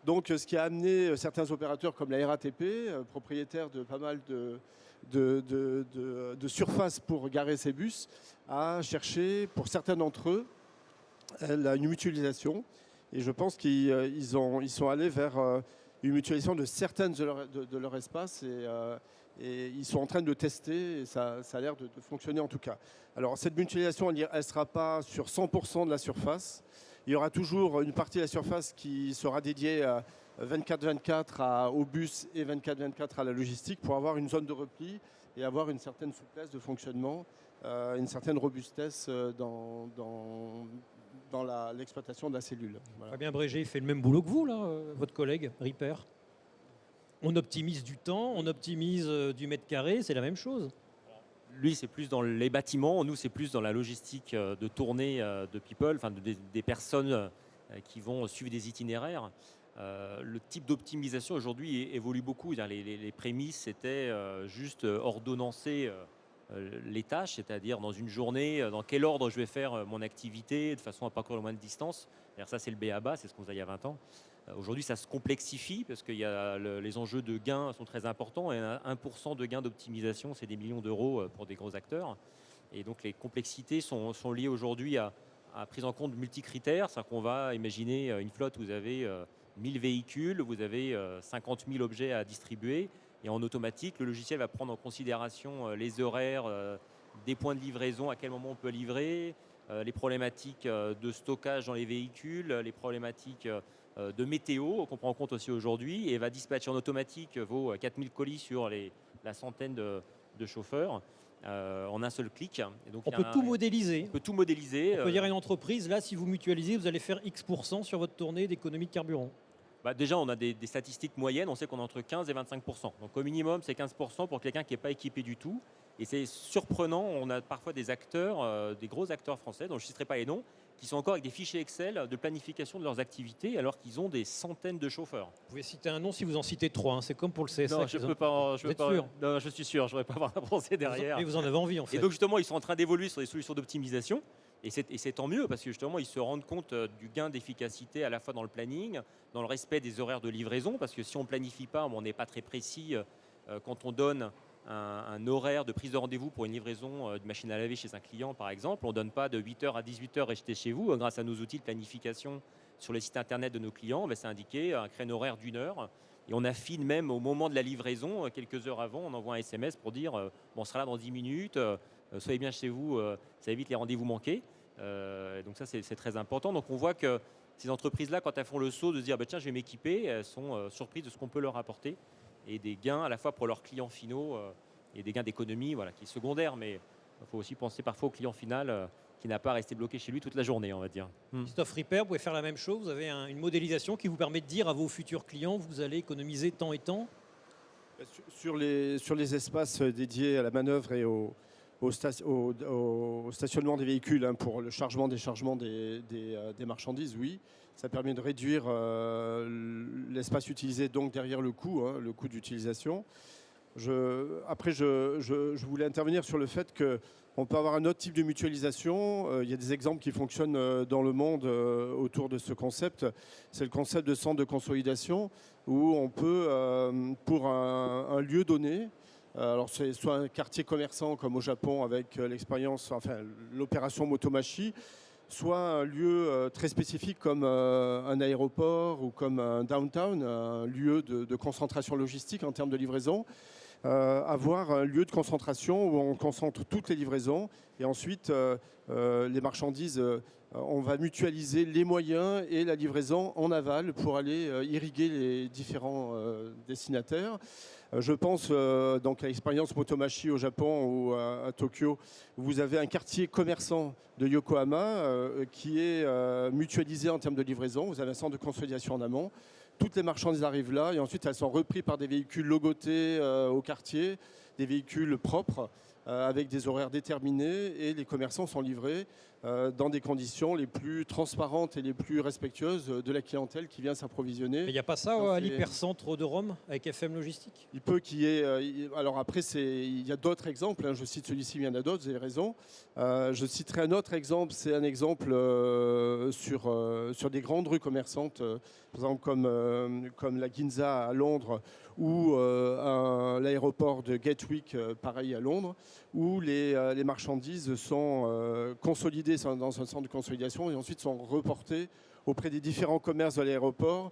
Donc ce qui a amené certains opérateurs comme la RATP, propriétaires de pas mal de surface pour garer ces bus, à chercher, pour certains d'entre eux, une mutualisation. Et je pense qu'ils sont allés vers une mutualisation de certaines de leur espace et ils sont en train de le tester et ça a l'air de fonctionner en tout cas. Alors cette mutualisation, elle ne sera pas sur 100% de la surface. Il y aura toujours une partie de la surface qui sera dédiée à 24-24 au bus et 24-24 à la logistique pour avoir une zone de repli et avoir une certaine souplesse de fonctionnement, une certaine robustesse dans l'exploitation de la cellule. Voilà. Fabien Brégé fait le même boulot que vous, là, votre collègue Ripper. On optimise du temps, on optimise du mètre carré, c'est la même chose. Lui, c'est plus dans les bâtiments. Nous, c'est plus dans la logistique de tournée de people, enfin des personnes qui vont suivre des itinéraires. Le type d'optimisation aujourd'hui évolue beaucoup. Les prémices, c'était juste ordonnancer les tâches, c'est-à-dire dans une journée, dans quel ordre je vais faire mon activité de façon à parcourir le moins de distance. Ça, c'est le b.a.-ba, c'est ce qu'on faisait il y a 20 ans. Aujourd'hui, ça se complexifie parce que les enjeux de gains sont très importants. Et 1% de gains d'optimisation, c'est des millions d'euros pour des gros acteurs. Et donc, les complexités sont liées aujourd'hui à prise en compte de multicritères. C'est-à-dire qu'on va imaginer une flotte où vous avez 1000 véhicules, vous avez 50 000 objets à distribuer. Et en automatique, le logiciel va prendre en considération les horaires, des points de livraison, à quel moment on peut livrer, les problématiques de stockage dans les véhicules, les problématiques de météo qu'on prend en compte aussi aujourd'hui et va dispatcher en automatique vos 4000 colis sur la centaine de chauffeurs en un seul clic. Et donc, On peut tout modéliser. On peut tout modéliser. On peut dire à une entreprise, là, si vous mutualisez, vous allez faire X% sur votre tournée d'économie de carburant. Déjà, on a des statistiques moyennes. On sait qu'on est entre 15 et 25%. Donc, au minimum, c'est 15% pour quelqu'un qui n'est pas équipé du tout. Et c'est surprenant. On a parfois des acteurs, des gros acteurs français, dont je ne citerai pas les noms, qui sont encore avec des fichiers Excel de planification de leurs activités, alors qu'ils ont des centaines de chauffeurs. Vous pouvez citer un nom si vous en citez 3. Hein. C'est comme pour le CSA. Non, je peux pas. Vous êtes sûr ? Non, je suis sûr. Je ne voudrais pas avoir à penser derrière. Et vous en avez envie, en fait. Et donc, justement, ils sont en train d'évoluer sur des solutions d'optimisation. Et c'est tant mieux parce que justement, ils se rendent compte du gain d'efficacité à la fois dans le planning, dans le respect des horaires de livraison. Parce que si on ne planifie pas, on n'est pas très précis quand on donne un horaire de prise de rendez-vous pour une livraison de machine à laver chez un client, par exemple. On ne donne pas de 8h à 18h rester chez vous. Grâce à nos outils de planification sur les sites internet de nos clients, c'est indiqué un créneau horaire d'1 heure. Et on affine même au moment de la livraison, quelques heures avant, on envoie un SMS pour dire on sera là dans 10 minutes. Soyez bien chez vous, ça évite les rendez-vous manqués. Donc ça, c'est très important. Donc on voit que ces entreprises-là, quand elles font le saut de se dire tiens, je vais m'équiper, elles sont surprises de ce qu'on peut leur apporter. Et des gains à la fois pour leurs clients finaux et des gains d'économie qui est secondaire. Mais il faut aussi penser parfois au client final qui n'a pas resté bloqué chez lui toute la journée, on va dire. Christophe Ripper, vous pouvez faire la même chose. Vous avez une modélisation qui vous permet de dire à vos futurs clients vous allez économiser tant et tant. Sur les espaces dédiés à la manœuvre et au stationnement des véhicules pour le chargement, déchargement des marchandises, oui. Ça permet de réduire l'espace utilisé donc derrière le coût d'utilisation. Après, je voulais intervenir sur le fait qu'on peut avoir un autre type de mutualisation. Il y a des exemples qui fonctionnent dans le monde autour de ce concept. C'est le concept de centre de consolidation où on peut, pour un lieu donné, alors c'est soit un quartier commerçant comme au Japon avec l'opération Motomachi, soit un lieu très spécifique comme un aéroport ou comme un downtown, un lieu de concentration logistique en termes de livraison. Avoir un lieu de concentration où on concentre toutes les livraisons et ensuite les marchandises, on va mutualiser les moyens et la livraison en aval pour aller irriguer les différents destinataires. Je pense donc à l'expérience Motomachi au Japon ou à Tokyo, où vous avez un quartier commerçant de Yokohama qui est mutualisé en termes de livraison. Vous avez un centre de consolidation en amont. Toutes les marchandises arrivent là et ensuite elles sont reprises par des véhicules logotés au quartier, des véhicules propres avec des horaires déterminés et les commerçants sont livrés dans des conditions les plus transparentes et les plus respectueuses de la clientèle qui vient s'approvisionner. Mais il n'y a pas ça à l'hypercentre de Rome avec FM Logistique? Il peut qu'il y ait... alors après, il y a d'autres exemples. Hein. Je cite celui-ci, mais il y en a d'autres, vous avez raison. Je citerai un autre exemple. C'est un exemple sur des grandes rues commerçantes, par exemple comme la Ginza à Londres ou l'aéroport de Gatwick, pareil à Londres, où les marchandises sont consolidées dans un centre de consolidation et ensuite sont reportées auprès des différents commerces de l'aéroport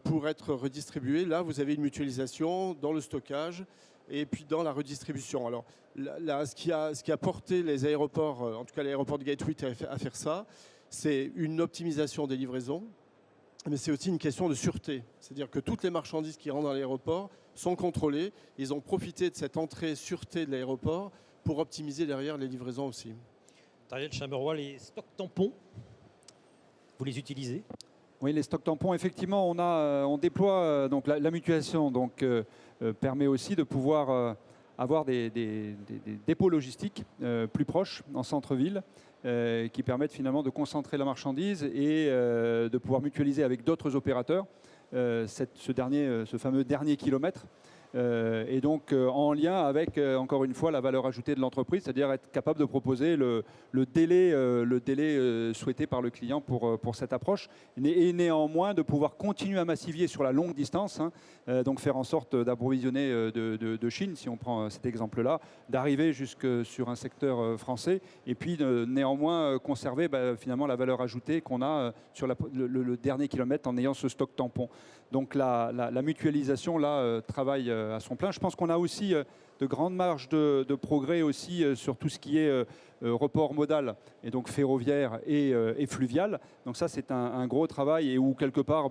pour être redistribuées. Là, vous avez une mutualisation dans le stockage et puis dans la redistribution. Alors là, ce qui a porté les aéroports, en tout cas l'aéroport de Gatwick à faire ça, c'est une optimisation des livraisons, mais c'est aussi une question de sûreté. C'est-à-dire que toutes les marchandises qui rentrent dans l'aéroport sont contrôlées. Ils ont profité de cette entrée sûreté de l'aéroport pour optimiser derrière les livraisons aussi. Daniel Chamberroy, les stocks tampons, vous les utilisez? Oui, les stocks tampons, effectivement, on déploie donc la mutualisation, donc permet aussi de pouvoir avoir des dépôts logistiques plus proches en centre-ville, qui permettent finalement de concentrer la marchandise et de pouvoir mutualiser avec d'autres opérateurs ce fameux dernier kilomètre. Et donc en lien avec, encore une fois, la valeur ajoutée de l'entreprise, c'est-à-dire être capable de proposer le délai souhaité par le client pour cette approche, et néanmoins de pouvoir continuer à massifier sur la longue distance, hein, donc faire en sorte d'approvisionner de Chine, si on prend cet exemple-là, d'arriver jusque sur un secteur français, et puis néanmoins conserver finalement la valeur ajoutée qu'on a sur le dernier kilomètre en ayant ce stock tampon. Donc la mutualisation là travaille à son plein. Je pense qu'on a aussi de grandes marges de progrès aussi sur tout ce qui est report modal et donc ferroviaire et fluvial. Donc ça c'est un gros travail et où quelque part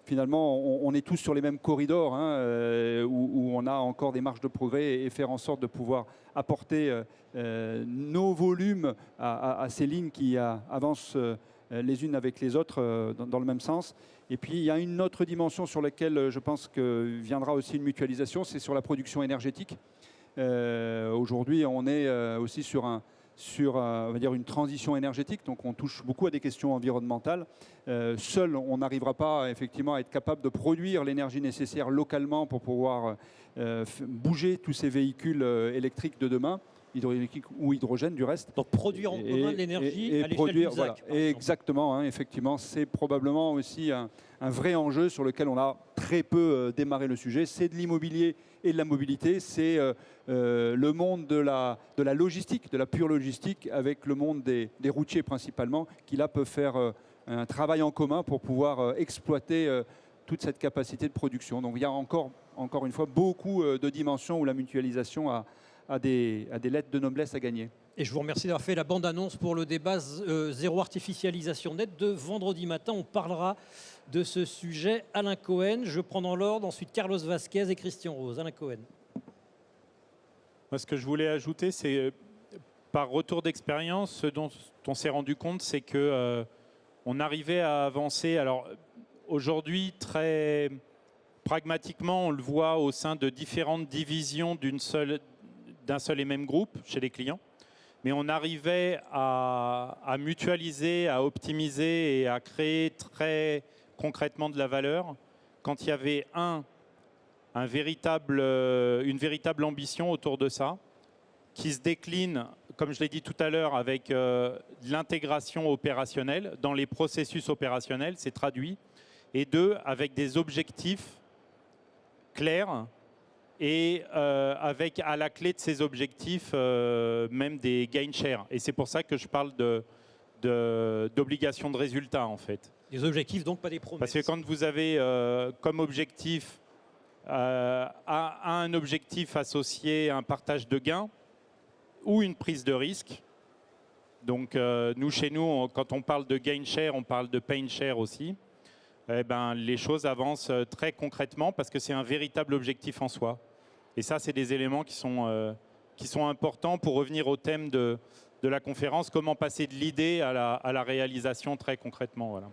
finalement on est tous sur les mêmes corridors, hein, où on a encore des marges de progrès et faire en sorte de pouvoir apporter nos volumes à ces lignes qui avancent les unes avec les autres dans le même sens. Et puis il y a une autre dimension sur laquelle je pense que viendra aussi une mutualisation, c'est sur la production énergétique. Aujourd'hui, on est aussi sur on va dire une transition énergétique, donc on touche beaucoup à des questions environnementales. Seul, on n'arrivera pas effectivement à être capable de produire l'énergie nécessaire localement pour pouvoir bouger tous ces véhicules électriques de demain, hydraulique ou hydrogène du reste. Donc produire en commun de l'énergie à l'échelle du ZAC. Exactement, hein, effectivement, c'est probablement aussi un vrai enjeu sur lequel on a très peu démarré le sujet. C'est de l'immobilier et de la mobilité, c'est le monde de la logistique, de la pure logistique, avec le monde des routiers principalement, qui là peuvent faire un travail en commun pour pouvoir exploiter toute cette capacité de production. Donc il y a encore une fois beaucoup de dimensions où la mutualisation a des lettres de noblesse à gagner. Et je vous remercie d'avoir fait la bande-annonce pour le débat zéro artificialisation nette de vendredi matin. On parlera de ce sujet. Alain Cohen, je prends dans l'ordre, ensuite Carlos Vasquez et Christian Rose. Alain Cohen. Moi, ce que je voulais ajouter, c'est par retour d'expérience, ce dont on s'est rendu compte, c'est que on arrivait à avancer. Alors aujourd'hui, très pragmatiquement, on le voit au sein de différentes divisions d'un seul et même groupe chez les clients. Mais on arrivait à mutualiser, à optimiser et à créer très concrètement de la valeur quand il y avait une véritable ambition autour de ça, qui se décline, comme je l'ai dit tout à l'heure, avec l'intégration opérationnelle dans les processus opérationnels, c'est traduit, et deux, avec des objectifs clairs, et avec à la clé de ces objectifs même des gain share. Et c'est pour ça que je parle d'obligation de résultat en fait. Des objectifs donc, pas des promesses. Parce que quand vous avez comme objectif un objectif associé à un partage de gains ou une prise de risque, donc nous chez nous quand on parle de gain share, on parle de pain share aussi, eh ben, les choses avancent très concrètement parce que c'est un véritable objectif en soi. Et ça, c'est des éléments qui sont importants pour revenir au thème de la conférence, comment passer de l'idée à la réalisation très concrètement. Voilà.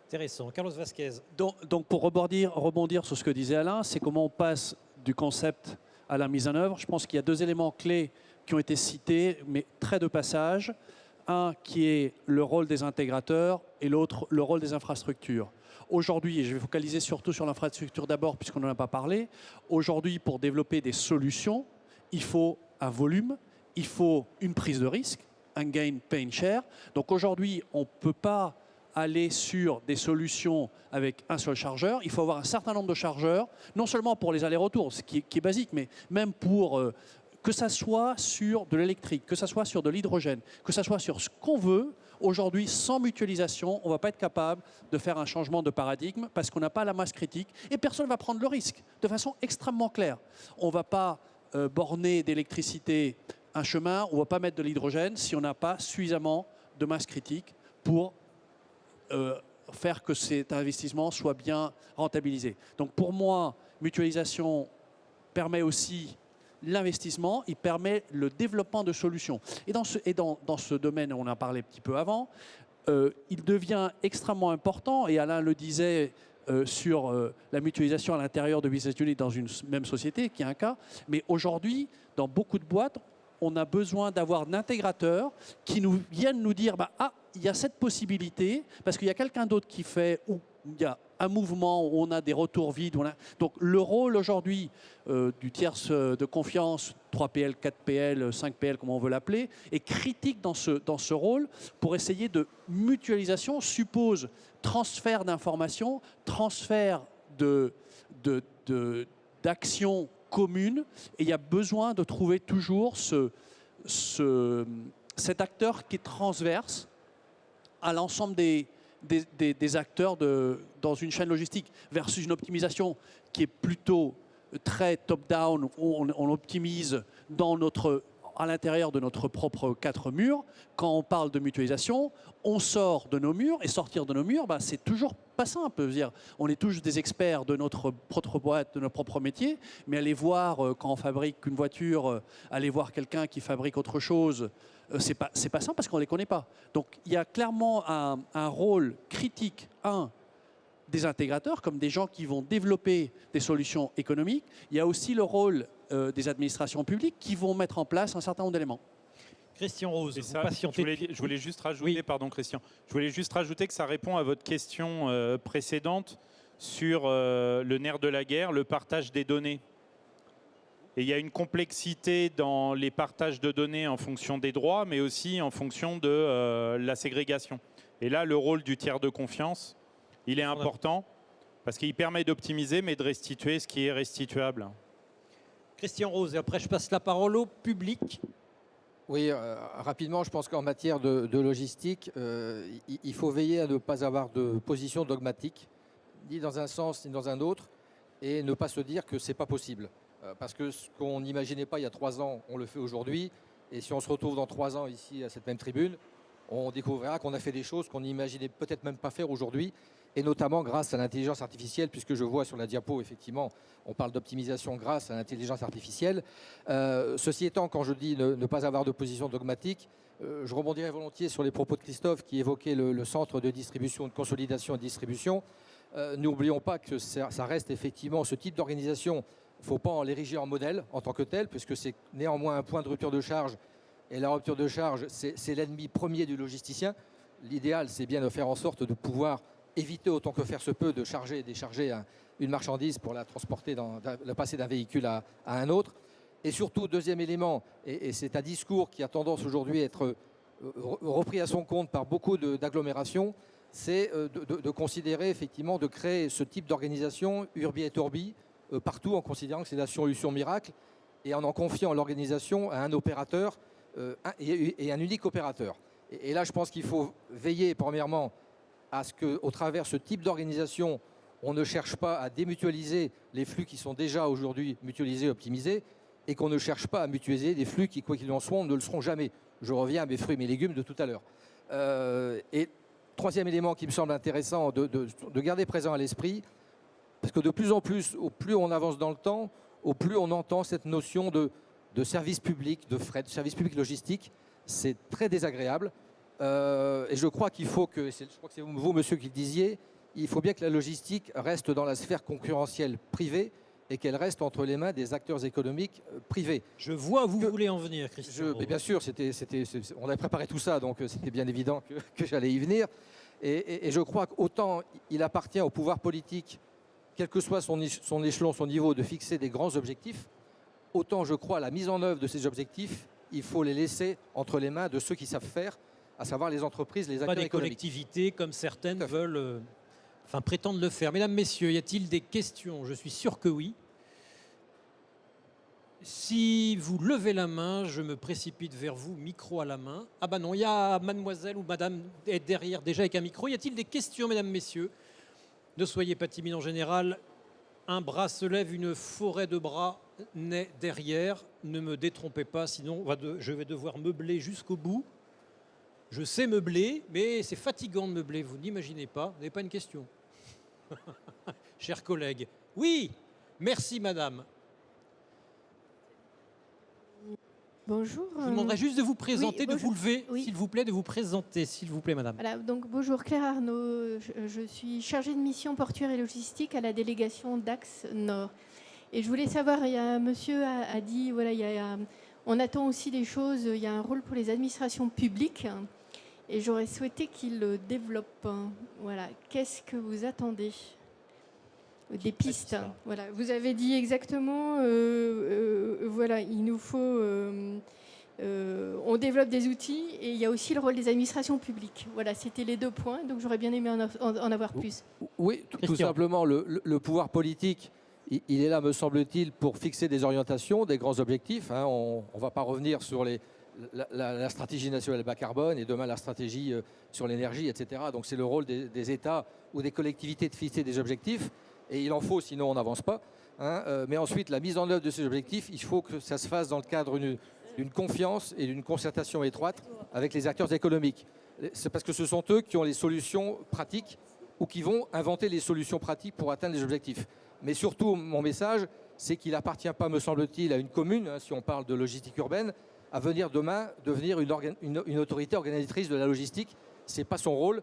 Intéressant. Carlos Vasquez. Donc pour rebondir sur ce que disait Alain, c'est comment on passe du concept à la mise en œuvre. Je pense qu'il y a deux éléments clés qui ont été cités, mais très de passage. Un qui est le rôle des intégrateurs et l'autre le rôle des infrastructures. Aujourd'hui, et je vais focaliser surtout sur l'infrastructure d'abord puisqu'on n'en a pas parlé, aujourd'hui pour développer des solutions, il faut un volume, il faut une prise de risque, un gain, pay and share. Donc aujourd'hui, on ne peut pas aller sur des solutions avec un seul chargeur. Il faut avoir un certain nombre de chargeurs, non seulement pour les allers-retours, ce qui est basique, mais même pour que ça soit sur de l'électrique, que ça soit sur de l'hydrogène, que ça soit sur ce qu'on veut. Aujourd'hui, sans mutualisation, on ne va pas être capable de faire un changement de paradigme parce qu'on n'a pas la masse critique et personne ne va prendre le risque de façon extrêmement claire. On ne va pas borner d'électricité un chemin, on ne va pas mettre de l'hydrogène si on n'a pas suffisamment de masse critique pour faire que cet investissement soit bien rentabilisé. Donc pour moi, mutualisation permet aussi l'investissement, il permet le développement de solutions. Et dans ce domaine, on en a parlé un petit peu avant, il devient extrêmement important, et Alain le disait sur la mutualisation à l'intérieur de business unit dans une même société, qui est un cas, mais aujourd'hui, dans beaucoup de boîtes, on a besoin d'avoir d'intégrateurs qui nous viennent nous dire ah, il y a cette possibilité, parce qu'il y a quelqu'un d'autre qui fait, ou il y a un mouvement où on a des retours vides. Donc le rôle aujourd'hui du tiers de confiance, 3PL, 4PL, 5PL, comme on veut l'appeler, est critique dans ce rôle pour essayer de mutualisation, suppose transfert d'informations, transfert d'actions communes, et il y a besoin de trouver toujours cet acteur qui est transverse à l'ensemble des acteurs dans une chaîne logistique versus une optimisation qui est plutôt très top-down, où on optimise à l'intérieur de notre propre quatre murs. Quand on parle de mutualisation, on sort de nos murs, et sortir de nos murs, c'est toujours pas simple. Dire, on est tous des experts de notre propre boîte, de notre propre métier, mais aller voir, quand on fabrique une voiture, aller voir quelqu'un qui fabrique autre chose, c'est pas simple parce qu'on ne les connaît pas. Donc il y a clairement un rôle critique, des intégrateurs, comme des gens qui vont développer des solutions économiques. Il y a aussi le rôle des administrations publiques qui vont mettre en place un certain nombre d'éléments. Christian Rose, Ça, vous patientez. je voulais juste rajouter, pardon Christian, je voulais juste rajouter que ça répond à votre question précédente sur le nerf de la guerre, le partage des données. Et il y a une complexité dans les partages de données en fonction des droits, mais aussi en fonction de la ségrégation. Et là, le rôle du tiers de confiance, il est important parce qu'il permet d'optimiser, mais de restituer ce qui est restituable. Christian Rose, et après je passe la parole au public. Oui, rapidement, je pense qu'en matière de logistique, il faut veiller à ne pas avoir de position dogmatique, ni dans un sens ni dans un autre, et ne pas se dire que ce n'est pas possible. Parce que ce qu'on n'imaginait pas il y a 3 ans, on le fait aujourd'hui. Et si on se retrouve dans 3 ans ici à cette même tribune, on découvrira qu'on a fait des choses qu'on n'imaginait peut-être même pas faire aujourd'hui, et notamment grâce à l'intelligence artificielle, puisque je vois sur la diapo, effectivement, on parle d'optimisation grâce à l'intelligence artificielle. Ceci étant, quand je dis ne pas avoir de position dogmatique, je rebondirai volontiers sur les propos de Christophe qui évoquait le centre de distribution, de consolidation et de distribution. N'oublions pas que ça reste effectivement ce type d'organisation. Il ne faut pas l'ériger en modèle en tant que tel, puisque c'est néanmoins un point de rupture de charge. Et la rupture de charge, c'est l'ennemi premier du logisticien. L'idéal, c'est bien de faire en sorte de pouvoir éviter autant que faire se peut de charger et décharger une marchandise pour la transporter, la passer d'un véhicule à un autre. Et surtout, deuxième élément, et c'est un discours qui a tendance aujourd'hui à être repris à son compte par beaucoup d'agglomérations, c'est de considérer effectivement de créer ce type d'organisation urbi et orbi, partout, en considérant que c'est la solution miracle et en confiant l'organisation à un opérateur et un unique opérateur. Et là, je pense qu'il faut veiller, premièrement, à ce qu'au travers de ce type d'organisation, on ne cherche pas à démutualiser les flux qui sont déjà aujourd'hui mutualisés et optimisés, et qu'on ne cherche pas à mutualiser des flux qui, quoi qu'il en soit, ne le seront jamais. Je reviens à mes fruits et mes légumes de tout à l'heure. Et troisième élément qui me semble intéressant de garder présent à l'esprit, parce que de plus en plus, au plus on avance dans le temps, au plus on entend cette notion de service public, de fret, de service public logistique. C'est très désagréable. Et je crois qu'il faut que, je crois que c'est vous, monsieur, qui le disiez, il faut bien que la logistique reste dans la sphère concurrentielle privée et qu'elle reste entre les mains des acteurs économiques privés. Je vois où vous voulez en venir, Christian. Mais bien sûr, on avait préparé tout ça, donc c'était bien évident que j'allais y venir. Et je crois qu'autant il appartient au pouvoir politique, quel que soit son échelon, son niveau, de fixer des grands objectifs, autant je crois à la mise en œuvre de ces objectifs, il faut les laisser entre les mains de ceux qui savent faire, à savoir les entreprises, les acteurs Pas des économiques. collectivités comme certaines veulent, prétendent le faire. Mesdames, Messieurs, y a-t-il des questions? Je suis sûr que oui. Si vous levez la main, je me précipite vers vous, micro à la main. Ah bah non, il y a mademoiselle ou madame est derrière déjà avec un micro. Y a-t-il des questions, mesdames, messieurs? Ne soyez pas timides en général. Un bras se lève, une forêt de bras naît derrière. Ne me détrompez pas, sinon je vais devoir meubler jusqu'au bout. Je sais meubler, mais c'est fatigant de meubler, vous n'imaginez pas. Vous n'avez pas une question? Chers collègues. Oui, merci madame. Bonjour. Je vous demanderai juste de vous présenter, oui, de vous lever, oui. s'il vous plaît, de vous présenter, s'il vous plaît, madame. Voilà, donc bonjour, Claire Arnaud. Je suis chargée de mission portuaire et logistique à la délégation d'Axe Nord. Et je voulais savoir, il y a un monsieur a dit, voilà, on attend aussi des choses, il y a un rôle pour les administrations publiques. Et j'aurais souhaité qu'il le développe. Voilà, qu'est-ce que vous attendez? Des pistes. Voilà, vous avez dit exactement, voilà, il nous faut, on développe des outils et il y a aussi le rôle des administrations publiques. Voilà, c'était les 2 points, donc j'aurais bien aimé en avoir plus. Oui, tout simplement, le pouvoir politique, il est là, me semble-t-il, pour fixer des orientations, des grands objectifs. Hein. On ne va pas revenir sur la stratégie nationale bas carbone et demain la stratégie sur l'énergie, etc. Donc c'est le rôle des États ou des collectivités de fixer des objectifs. Et il en faut, sinon on n'avance pas. Hein. Mais ensuite, la mise en œuvre de ces objectifs, il faut que ça se fasse dans le cadre d'une confiance et d'une concertation étroite avec les acteurs économiques. C'est parce que ce sont eux qui ont les solutions pratiques ou qui vont inventer les solutions pratiques pour atteindre les objectifs. Mais surtout, mon message, c'est qu'il n'appartient pas, me semble-t-il, à une commune, hein, si on parle de logistique urbaine, à venir demain devenir une autorité organisatrice de la logistique. Ce n'est pas son rôle.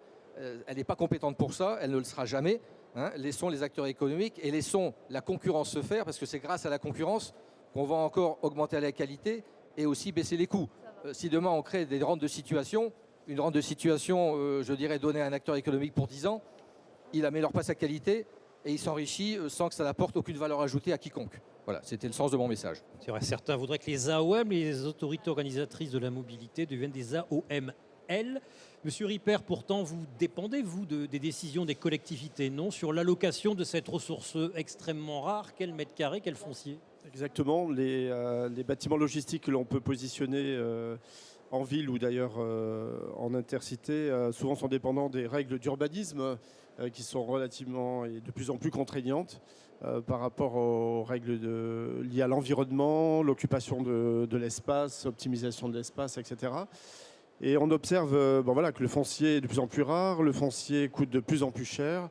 Elle n'est pas compétente pour ça. Elle ne le sera jamais. Hein, laissons les acteurs économiques et laissons la concurrence se faire, parce que c'est grâce à la concurrence qu'on va encore augmenter la qualité et aussi baisser les coûts. Si demain on crée des rentes de situation, une rente de situation, je dirais, donnée à un acteur économique pour 10 ans, il n'améliore pas sa qualité et il s'enrichit sans que ça n'apporte aucune valeur ajoutée à quiconque. Voilà, c'était le sens de mon message. C'est vrai, certains voudraient que les AOM, les autorités organisatrices de la mobilité, deviennent des AOML. Monsieur Ripper, pourtant, vous dépendez, vous, des décisions des collectivités, non? Sur l'allocation de cette ressource extrêmement rare, quel mètre carré, quel foncier? Exactement. Les bâtiments logistiques que l'on peut positionner en ville ou d'ailleurs en intercité, souvent sont dépendants des règles d'urbanisme qui sont relativement et de plus en plus contraignantes par rapport aux règles liées à l'environnement, l'occupation de l'espace, optimisation de l'espace, etc. Et on observe que le foncier est de plus en plus rare, le foncier coûte de plus en plus cher.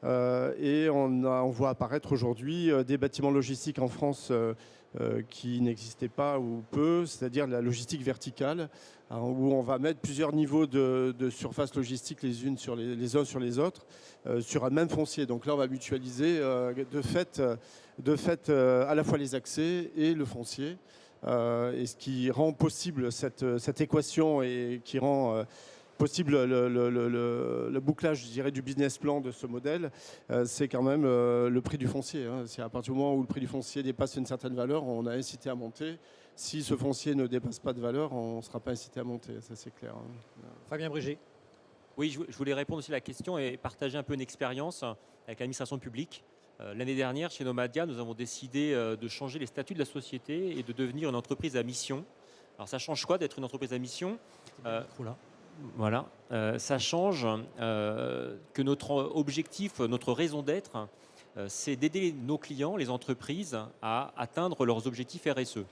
Et on voit apparaître aujourd'hui des bâtiments logistiques en France qui n'existaient pas ou peu, c'est-à-dire la logistique verticale, où on va mettre plusieurs niveaux de surface logistique les uns sur les autres, sur un même foncier. Donc là, on va mutualiser de fait à la fois les accès et le foncier. Et ce qui rend possible cette équation et qui rend possible le bouclage, je dirais, du business plan de ce modèle, c'est quand même le prix du foncier. Hein. C'est à partir du moment où le prix du foncier dépasse une certaine valeur, on a incité à monter. Si ce foncier ne dépasse pas de valeur, on ne sera pas incité à monter, ça c'est clair. Hein. Fabien Brugé. Oui, je voulais répondre aussi à la question et partager un peu une expérience avec l'administration publique. L'année dernière, chez Nomadia, nous avons décidé de changer les statuts de la société et de devenir une entreprise à mission. Alors ça change quoi d'être une entreprise à mission? Voilà, ça change que notre objectif, notre raison d'être, c'est d'aider nos clients, les entreprises, à atteindre leurs objectifs RSE.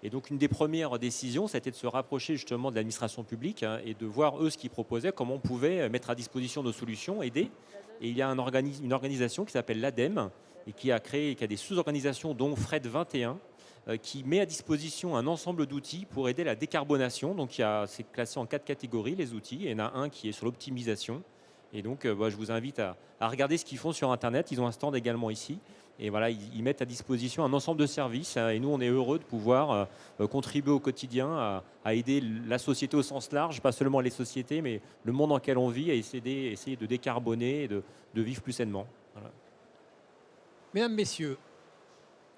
Et donc une des premières décisions, ça a été de se rapprocher justement de l'administration publique et de voir eux ce qu'ils proposaient, comment on pouvait mettre à disposition nos solutions, aider. Et il y a une organisation qui s'appelle l'ADEME et qui a des sous-organisations dont Fred 21 qui met à disposition un ensemble d'outils pour aider la décarbonation. Donc c'est classé en 4 catégories les outils. Il y en a un qui est sur l'optimisation, Et donc, je vous invite à regarder ce qu'ils font sur Internet. Ils ont un stand également ici. Et voilà, ils mettent à disposition un ensemble de services. Et nous, on est heureux de pouvoir contribuer au quotidien à aider la société au sens large, pas seulement les sociétés, mais le monde dans lequel on vit, à essayer de décarboner et de vivre plus sainement. Voilà. Mesdames, Messieurs,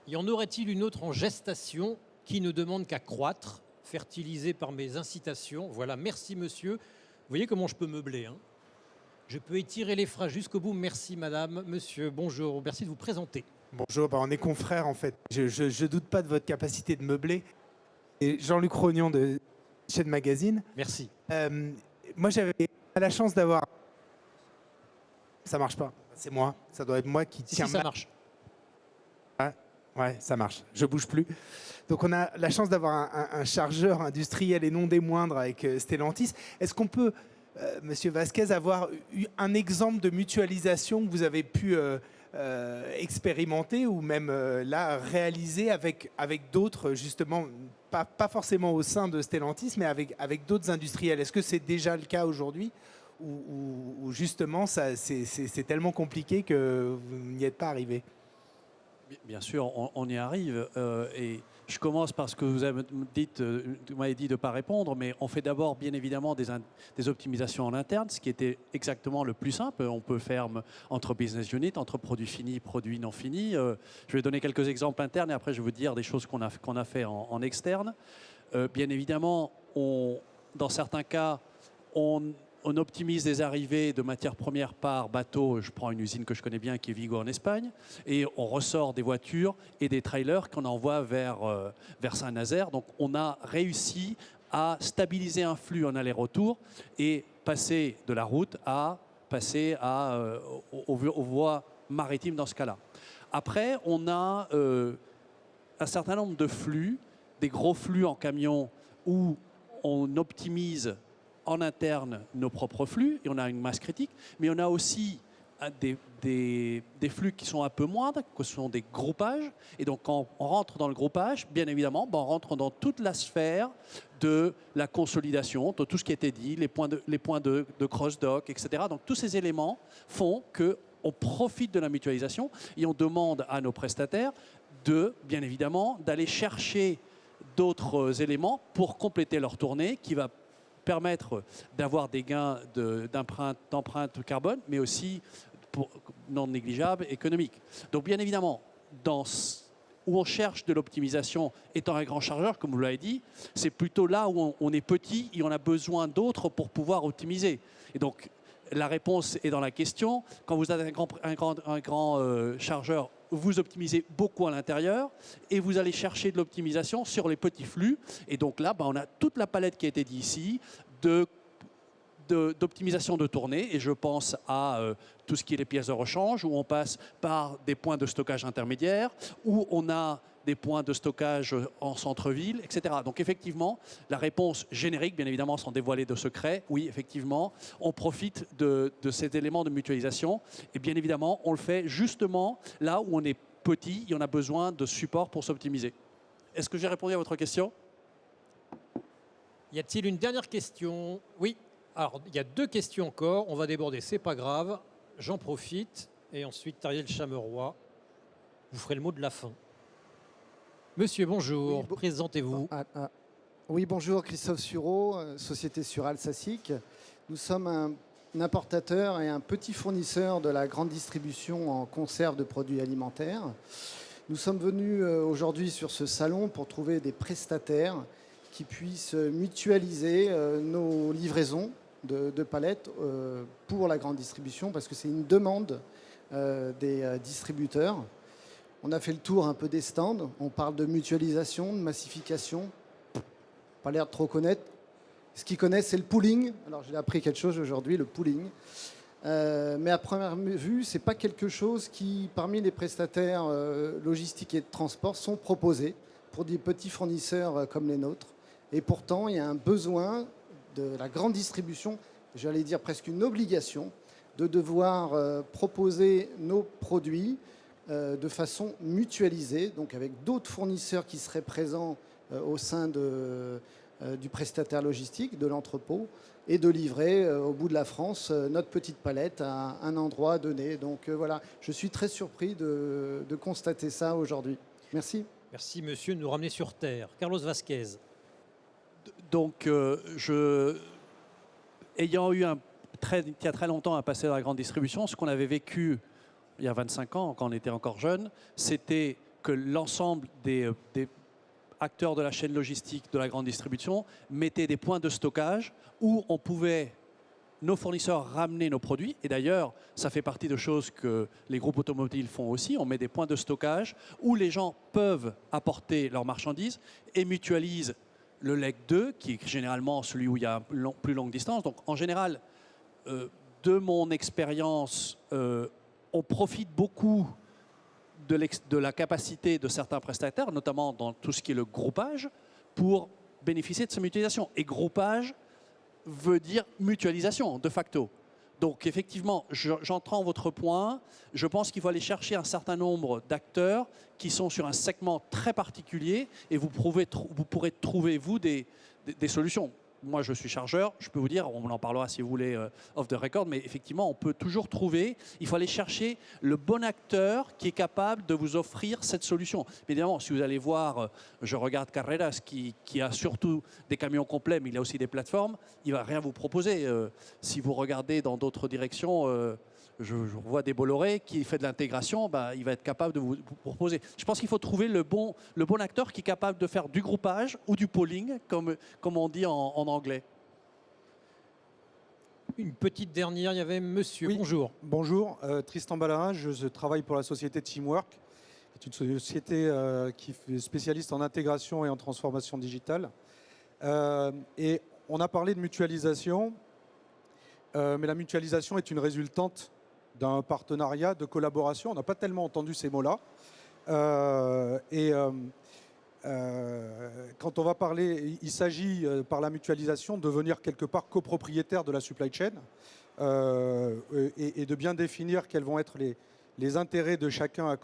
y en aurait-il une autre en gestation qui ne demande qu'à croître, fertilisée par mes incitations? Voilà, merci monsieur. Vous voyez comment je peux meubler, hein? Je peux étirer les phrases jusqu'au bout. Merci madame, monsieur, bonjour. Merci de vous présenter. Bonjour, on est confrères en fait. Je doute pas de votre capacité de meubler. Et Jean-Luc Rognon de Chaîne Magazine. Merci. Moi j'avais la chance d'avoir... Ça marche pas, c'est moi. Ça doit être moi qui tiens... Si, ça marche. Ouais, ça marche. Je bouge plus. Donc on a la chance d'avoir un chargeur industriel et non des moindres avec Stellantis. Est-ce qu'on peut... Monsieur Vasquez, avoir eu un exemple de mutualisation que vous avez pu expérimenter ou même là réaliser avec d'autres, justement, pas forcément au sein de Stellantis, mais avec d'autres industriels. Est-ce que c'est déjà le cas aujourd'hui ou justement c'est tellement compliqué que vous n'y êtes pas arrivé? Bien sûr, on y arrive. Et je commence par ce que vous m'avez dit de ne pas répondre, mais on fait d'abord, bien évidemment, des optimisations en interne, ce qui était exactement le plus simple. On peut faire entre business unit, entre produits finis, produits non finis. Je vais donner quelques exemples internes et après, je vais vous dire des choses qu'on a fait en externe. Bien évidemment, dans certains cas, on optimise des arrivées de matières premières par bateau. Je prends une usine que je connais bien qui est Vigo en Espagne. Et on ressort des voitures et des trailers qu'on envoie vers Saint-Nazaire. Donc on a réussi à stabiliser un flux en aller-retour et passer de la route à passer aux voies maritimes dans ce cas-là. Après, on a un certain nombre de flux, des gros flux en camion où on optimise en interne nos propres flux et on a une masse critique, mais on a aussi des flux qui sont un peu moindres, que ce sont des groupages. Et donc quand on rentre dans le groupage, bien évidemment, on rentre dans toute la sphère de la consolidation, de tout ce qui a été dit, les points de cross-dock, etc. Donc tous ces éléments font qu'on profite de la mutualisation et on demande à nos prestataires bien évidemment, d'aller chercher d'autres éléments pour compléter leur tournée qui va permettre d'avoir des gains d'empreinte carbone, mais aussi non négligeables économiques. Donc bien évidemment, où on cherche de l'optimisation étant un grand chargeur, comme vous l'avez dit, c'est plutôt là où on est petit et on a besoin d'autres pour pouvoir optimiser. Et donc la réponse est dans la question. Quand vous êtes un grand chargeur, vous optimisez beaucoup à l'intérieur et vous allez chercher de l'optimisation sur les petits flux. Et donc là, on a toute la palette qui a été dit ici d'optimisation de tournée. Et je pense à tout ce qui est les pièces de rechange, où on passe par des points de stockage intermédiaires, où on a des points de stockage en centre-ville, etc. Donc effectivement, la réponse générique, bien évidemment, sans dévoiler de secret, oui, effectivement, on profite de cet élément de mutualisation. Et bien évidemment, on le fait justement là où on est petit et on a besoin de support pour s'optimiser. Est-ce que j'ai répondu à votre question? Y a-t-il une dernière question? Oui. Alors, il y a 2 questions encore. On va déborder, c'est pas grave. J'en profite. Et ensuite, Tariel Chameroy, vous ferez le mot de la fin. Monsieur, bonjour. Oui, présentez-vous. Oui, bonjour. Christophe Sureau, Société Surale Sassic. Nous sommes un importateur et un petit fournisseur de la grande distribution en conserve de produits alimentaires. Nous sommes venus aujourd'hui sur ce salon pour trouver des prestataires qui puissent mutualiser nos livraisons de palettes pour la grande distribution, parce que c'est une demande des distributeurs. On a fait le tour un peu des stands. On parle de mutualisation, de massification. Pas l'air de trop connaître. Ce qu'ils connaissent, c'est le pooling. Alors, j'ai appris quelque chose aujourd'hui, le pooling. Mais à première vue, ce n'est pas quelque chose qui, parmi les prestataires logistiques et de transport, sont proposés pour des petits fournisseurs comme les nôtres. Et pourtant, il y a un besoin de la grande distribution, j'allais dire presque une obligation, de devoir proposer nos produits de façon mutualisée, donc avec d'autres fournisseurs qui seraient présents au sein du prestataire logistique, de l'entrepôt, et de livrer au bout de la France notre petite palette à un endroit donné. Donc voilà, je suis très surpris de constater ça aujourd'hui. Merci. Merci monsieur de nous ramener sur terre. Carlos Vasquez. Donc, ayant eu il y a très longtemps à passer dans la grande distribution, ce qu'on avait vécu il y a 25 ans, quand on était encore jeune, c'était que l'ensemble des acteurs de la chaîne logistique de la grande distribution mettaient des points de stockage où on pouvait, nos fournisseurs, ramener nos produits. Et d'ailleurs, ça fait partie de choses que les groupes automobiles font aussi. On met des points de stockage où les gens peuvent apporter leurs marchandises et mutualisent le leg 2, qui est généralement celui où il y a plus longue distance. Donc en général, de mon expérience, on profite beaucoup de la capacité de certains prestataires, notamment dans tout ce qui est le groupage, pour bénéficier de cette mutualisation. Et groupage veut dire mutualisation, de facto. Donc effectivement, j'entends votre point. Je pense qu'il faut aller chercher un certain nombre d'acteurs qui sont sur un segment très particulier et vous pourrez trouver, vous, des solutions. Moi, je suis chargeur, je peux vous dire, on en parlera si vous voulez off the record, mais effectivement, on peut toujours trouver, il faut aller chercher le bon acteur qui est capable de vous offrir cette solution. Évidemment, si vous allez voir, je regarde Carreras qui a surtout des camions complets, mais il a aussi des plateformes, il ne va rien vous proposer. Si vous regardez dans d'autres directions, je vois des Bolloré qui fait de l'intégration, il va être capable de vous proposer. Je pense qu'il faut trouver le bon acteur qui est capable de faire du groupage ou du pooling, comme on dit en anglais. Une petite dernière, il y avait monsieur. Oui. Bonjour. Bonjour, Tristan Ballarin, je travaille pour la société Teamwork, qui est une société qui est spécialiste en intégration et en transformation digitale. Et on a parlé de mutualisation, mais la mutualisation est une résultante d'un partenariat, de collaboration. On n'a pas tellement entendu ces mots-là. Quand on va parler, il s'agit par la mutualisation de devenir quelque part copropriétaire de la supply chain et de bien définir quels vont être les intérêts de chacun à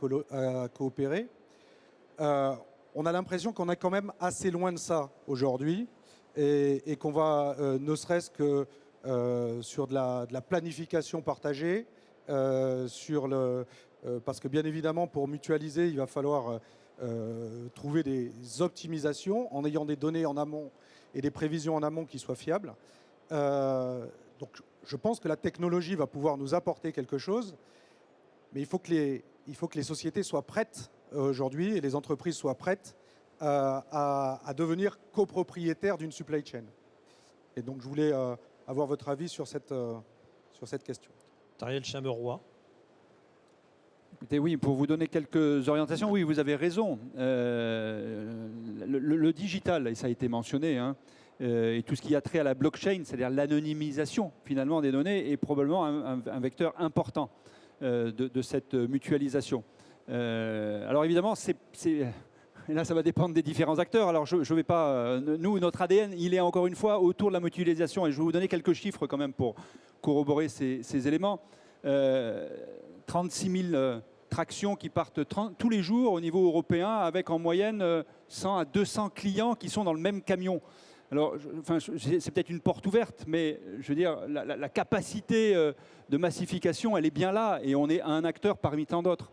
coopérer. On a l'impression qu'on est quand même assez loin de ça aujourd'hui et qu'on va, ne serait-ce que sur de la planification partagée, parce que bien évidemment pour mutualiser il va falloir trouver des optimisations en ayant des données en amont et des prévisions en amont qui soient fiables. Donc je pense que la technologie va pouvoir nous apporter quelque chose, mais il faut que les sociétés soient prêtes aujourd'hui et les entreprises soient prêtes à devenir copropriétaires d'une supply chain. Et donc je voulais avoir votre avis sur cette question. Tariel Chameroy. Écoutez, oui, pour vous donner quelques orientations, oui, vous avez raison. Le digital, et ça a été mentionné, hein, et tout ce qui a trait à la blockchain, c'est-à-dire l'anonymisation finalement des données, est probablement un vecteur important de cette mutualisation. Alors évidemment, et là, ça va dépendre des différents acteurs. Alors, je vais pas. Nous, notre ADN, il est encore une fois autour de la mutualisation. Et je vais vous donner quelques chiffres quand même pour corroborer ces éléments. 36 000 tractions qui partent tous les jours au niveau européen, avec en moyenne 100 à 200 clients qui sont dans le même camion. Alors, c'est peut-être une porte ouverte, mais je veux dire, la capacité de massification, elle est bien là, et on est un acteur parmi tant d'autres.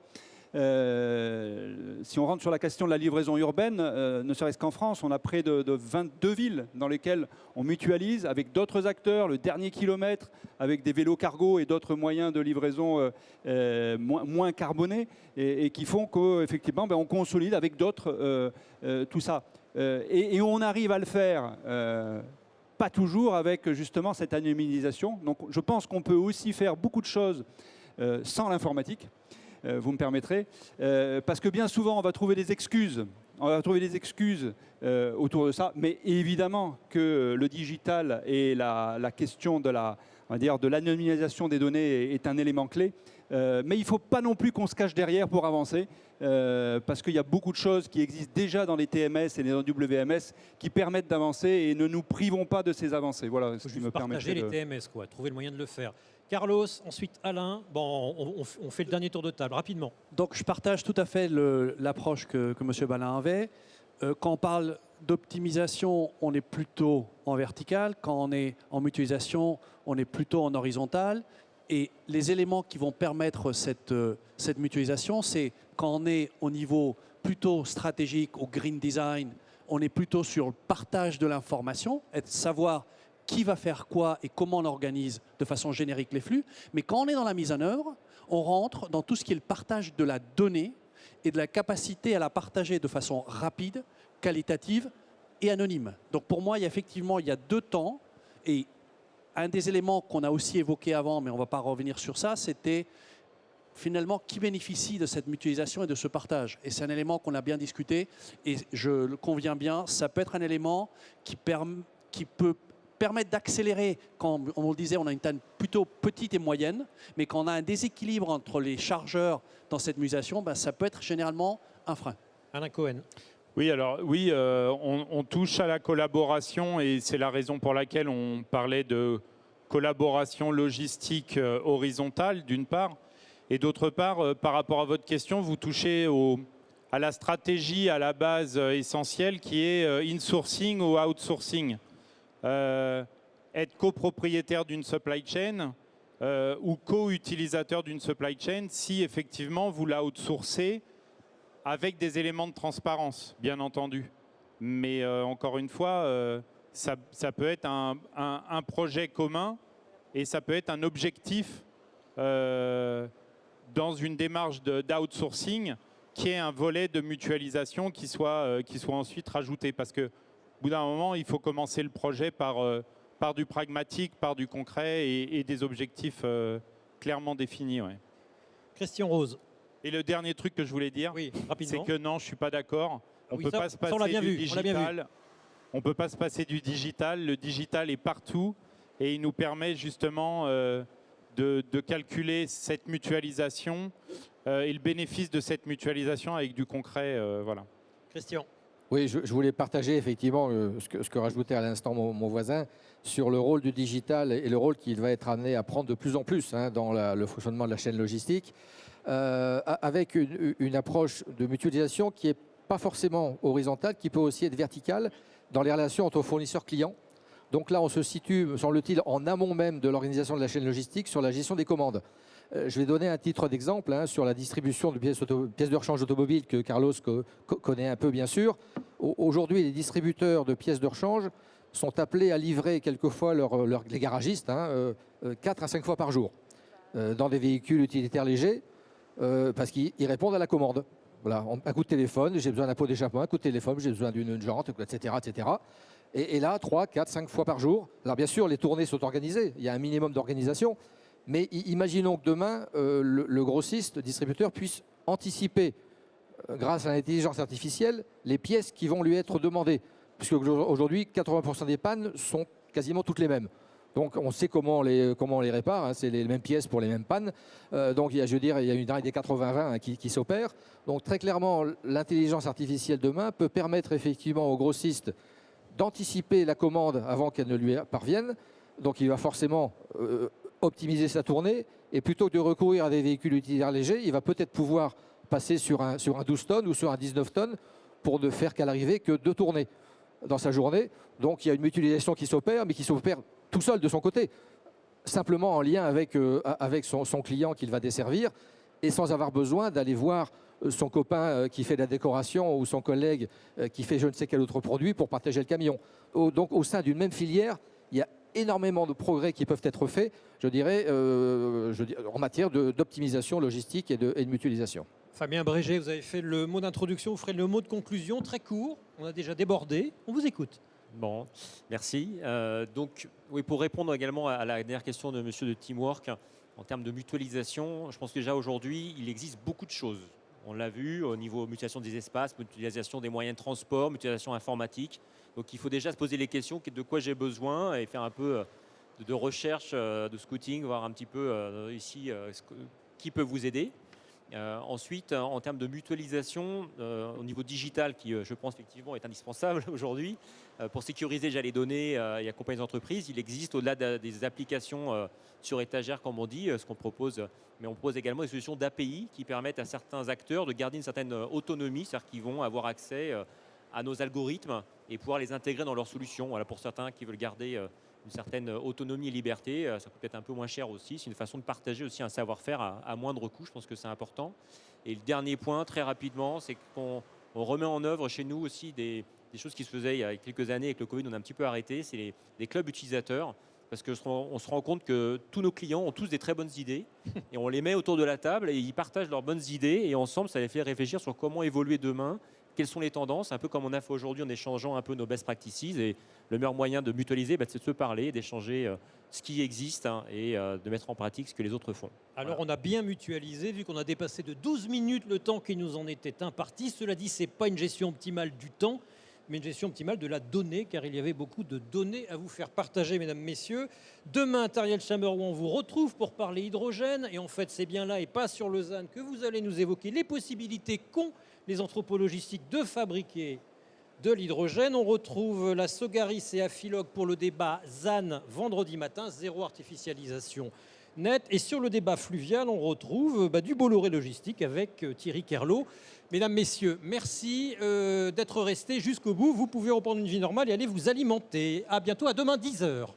Si on rentre sur la question de la livraison urbaine, ne serait-ce qu'en France, on a près de 22 villes dans lesquelles on mutualise avec d'autres acteurs le dernier kilomètre, avec des vélos cargo et d'autres moyens de livraison moins carbonés, et qui font qu'effectivement on consolide avec d'autres tout ça. Et on arrive à le faire, pas toujours avec justement cette anonymisation. Donc je pense qu'on peut aussi faire beaucoup de choses sans l'informatique. Vous me permettrez, parce que bien souvent on va trouver des excuses. Autour de ça, mais évidemment que le digital et la question de l'anonymisation des données est un élément clé. Mais il ne faut pas non plus qu'on se cache derrière pour avancer, parce qu'il y a beaucoup de choses qui existent déjà dans les TMS et les WMS qui permettent d'avancer, et ne nous privons pas de ces avancées. Voilà ce qui me permet de partager les TMS, quoi, trouver le moyen de le faire. Carlos, ensuite Alain. Bon, on fait le dernier tour de table, rapidement. Donc je partage tout à fait l'approche que M. Ballarin avait. Quand on parle d'optimisation, on est plutôt en vertical. Quand on est en mutualisation, on est plutôt en horizontal. Et les éléments qui vont permettre cette mutualisation, c'est quand on est au niveau plutôt stratégique, au green design, on est plutôt sur le partage de l'information, savoir qui va faire quoi et comment on organise de façon générique les flux. Mais quand on est dans la mise en œuvre, on rentre dans tout ce qui est le partage de la donnée et de la capacité à la partager de façon rapide, qualitative et anonyme. Donc pour moi, il y a 2 temps. Et un des éléments qu'on a aussi évoqué avant, mais on ne va pas revenir sur ça, c'était finalement qui bénéficie de cette mutualisation et de ce partage. Et c'est un élément qu'on a bien discuté et je le conviens bien, ça peut être un élément qui peut permettre d'accélérer. Quand on le disait, on a une taille plutôt petite et moyenne, mais quand on a un déséquilibre entre les chargeurs dans cette mutualisation, ça peut être généralement un frein. Alain Cohen. Oui, alors oui, on touche à la collaboration et c'est la raison pour laquelle on parlait de collaboration logistique horizontale d'une part, et d'autre part, par rapport à votre question, vous touchez à la stratégie à la base essentielle qui est insourcing ou outsourcing. Être copropriétaire d'une supply chain ou co-utilisateur d'une supply chain si effectivement vous la outsourcez avec des éléments de transparence, bien entendu. Mais encore une fois, ça peut être un projet commun et ça peut être un objectif dans une démarche d'outsourcing qui est un volet de mutualisation qui soit ensuite rajouté. Parce qu'au bout d'un moment, il faut commencer le projet par du pragmatique, par du concret et des objectifs clairement définis. Ouais. Christian Rose. Et le dernier truc que je voulais dire, c'est que non, je ne suis pas d'accord. On ne peut pas se passer du digital. On ne peut pas se passer du digital. Le digital est partout et il nous permet justement de calculer cette mutualisation et le bénéfice de cette mutualisation avec du concret. Voilà. Christian. Oui, je voulais partager effectivement ce que rajoutait à l'instant mon voisin sur le rôle du digital et le rôle qu'il va être amené à prendre de plus en plus dans le fonctionnement de la chaîne logistique, avec une approche de mutualisation qui n'est pas forcément horizontale, qui peut aussi être verticale dans les relations entre fournisseurs-clients. Donc là, on se situe, me semble-t-il, en amont même de l'organisation de la chaîne logistique sur la gestion des commandes. Je vais donner un titre d'exemple sur la distribution de pièces de rechange automobiles que Carlos connaît un peu, bien sûr. Aujourd'hui, les distributeurs de pièces de rechange sont appelés à livrer quelquefois les garagistes 4 à 5 fois par jour dans des véhicules utilitaires légers parce qu'ils répondent à la commande. Voilà, un coup de téléphone, j'ai besoin d'un pot d'échappement, un coup de téléphone, j'ai besoin d'une jante, etc. etc. Et là, 3, 4, 5 fois par jour. Alors bien sûr, les tournées sont organisées, il y a un minimum d'organisation, mais imaginons que demain, le grossiste, le distributeur, puisse anticiper, grâce à l'intelligence artificielle, les pièces qui vont lui être demandées. Puisque aujourd'hui, 80% des pannes sont quasiment toutes les mêmes. Donc on sait comment on les répare, c'est les mêmes pièces pour les mêmes pannes. Donc il y a une règle des 80-20 qui s'opère. Donc très clairement, l'intelligence artificielle demain peut permettre effectivement au grossiste d'anticiper la commande avant qu'elle ne lui parvienne. Donc il va forcément optimiser sa tournée. Et plutôt que de recourir à des véhicules utilitaires légers, il va peut-être pouvoir passer sur un 12 tonnes ou sur un 19 tonnes pour ne faire qu'à l'arrivée que 2 tournées dans sa journée. Donc il y a une mutualisation qui s'opère, mais qui s'opère tout seul de son côté, simplement en lien avec son client qu'il va desservir et sans avoir besoin d'aller voir son copain qui fait de la décoration ou son collègue qui fait je ne sais quel autre produit pour partager le camion. Donc au sein d'une même filière, il y a énormément de progrès qui peuvent être faits, je dirais, en matière d'optimisation logistique et de mutualisation. Fabien Brégé, vous avez fait le mot d'introduction, vous ferez le mot de conclusion, très court. On a déjà débordé, on vous écoute. Bon, merci. Donc, oui, pour répondre également à la dernière question de monsieur de Teamwork, en termes de mutualisation, je pense que déjà aujourd'hui, il existe beaucoup de choses. On l'a vu au niveau mutualisation des espaces, mutualisation des moyens de transport, mutualisation informatique. Donc, il faut déjà se poser les questions de quoi j'ai besoin et faire un peu de recherche, de scouting, voir un petit peu ici qui peut vous aider. Ensuite, en termes de mutualisation, au niveau digital, qui je pense effectivement est indispensable aujourd'hui, pour sécuriser les données et accompagner les entreprises, il existe au-delà des applications sur étagère, comme on dit, ce qu'on propose, mais on propose également des solutions d'API qui permettent à certains acteurs de garder une certaine autonomie, c'est-à-dire qu'ils vont avoir accès à nos algorithmes et pouvoir les intégrer dans leurs solutions. Voilà, pour certains qui veulent garder une certaine autonomie et liberté, ça coûte peut-être un peu moins cher aussi. C'est une façon de partager aussi un savoir-faire à moindre coût. Je pense que c'est important. Et le dernier point, très rapidement, c'est qu'on remet en œuvre chez nous aussi des choses qui se faisaient il y a quelques années. Avec le Covid, on a un petit peu arrêté. C'est les clubs utilisateurs. Parce qu'on se rend compte que tous nos clients ont tous des très bonnes idées et on les met autour de la table et ils partagent leurs bonnes idées et ensemble, ça les fait réfléchir sur comment évoluer demain, quelles sont les tendances, un peu comme on a fait aujourd'hui en échangeant un peu nos best practices. Et le meilleur moyen de mutualiser, c'est de se parler, d'échanger ce qui existe et de mettre en pratique ce que les autres font. Alors on a bien mutualisé, vu qu'on a dépassé de 12 minutes le temps qui nous en était imparti. Cela dit, ce n'est pas une gestion optimale du temps, mais une gestion optimale de la donnée, car il y avait beaucoup de données à vous faire partager, mesdames, messieurs. Demain, Tariel Chameroux, on vous retrouve pour parler hydrogène. Et en fait, c'est bien là et pas sur Lausanne que vous allez nous évoquer les possibilités qu'ont les entrepôts logistiques de fabriquer de l'hydrogène. On retrouve la Sogaris et Afilog pour le débat ZAN vendredi matin, zéro artificialisation nette. Et sur le débat fluvial, on retrouve du Bolloré Logistique avec Thierry Kerlot. Mesdames, messieurs, merci d'être restés jusqu'au bout. Vous pouvez reprendre une vie normale et aller vous alimenter. À bientôt, à demain 10h.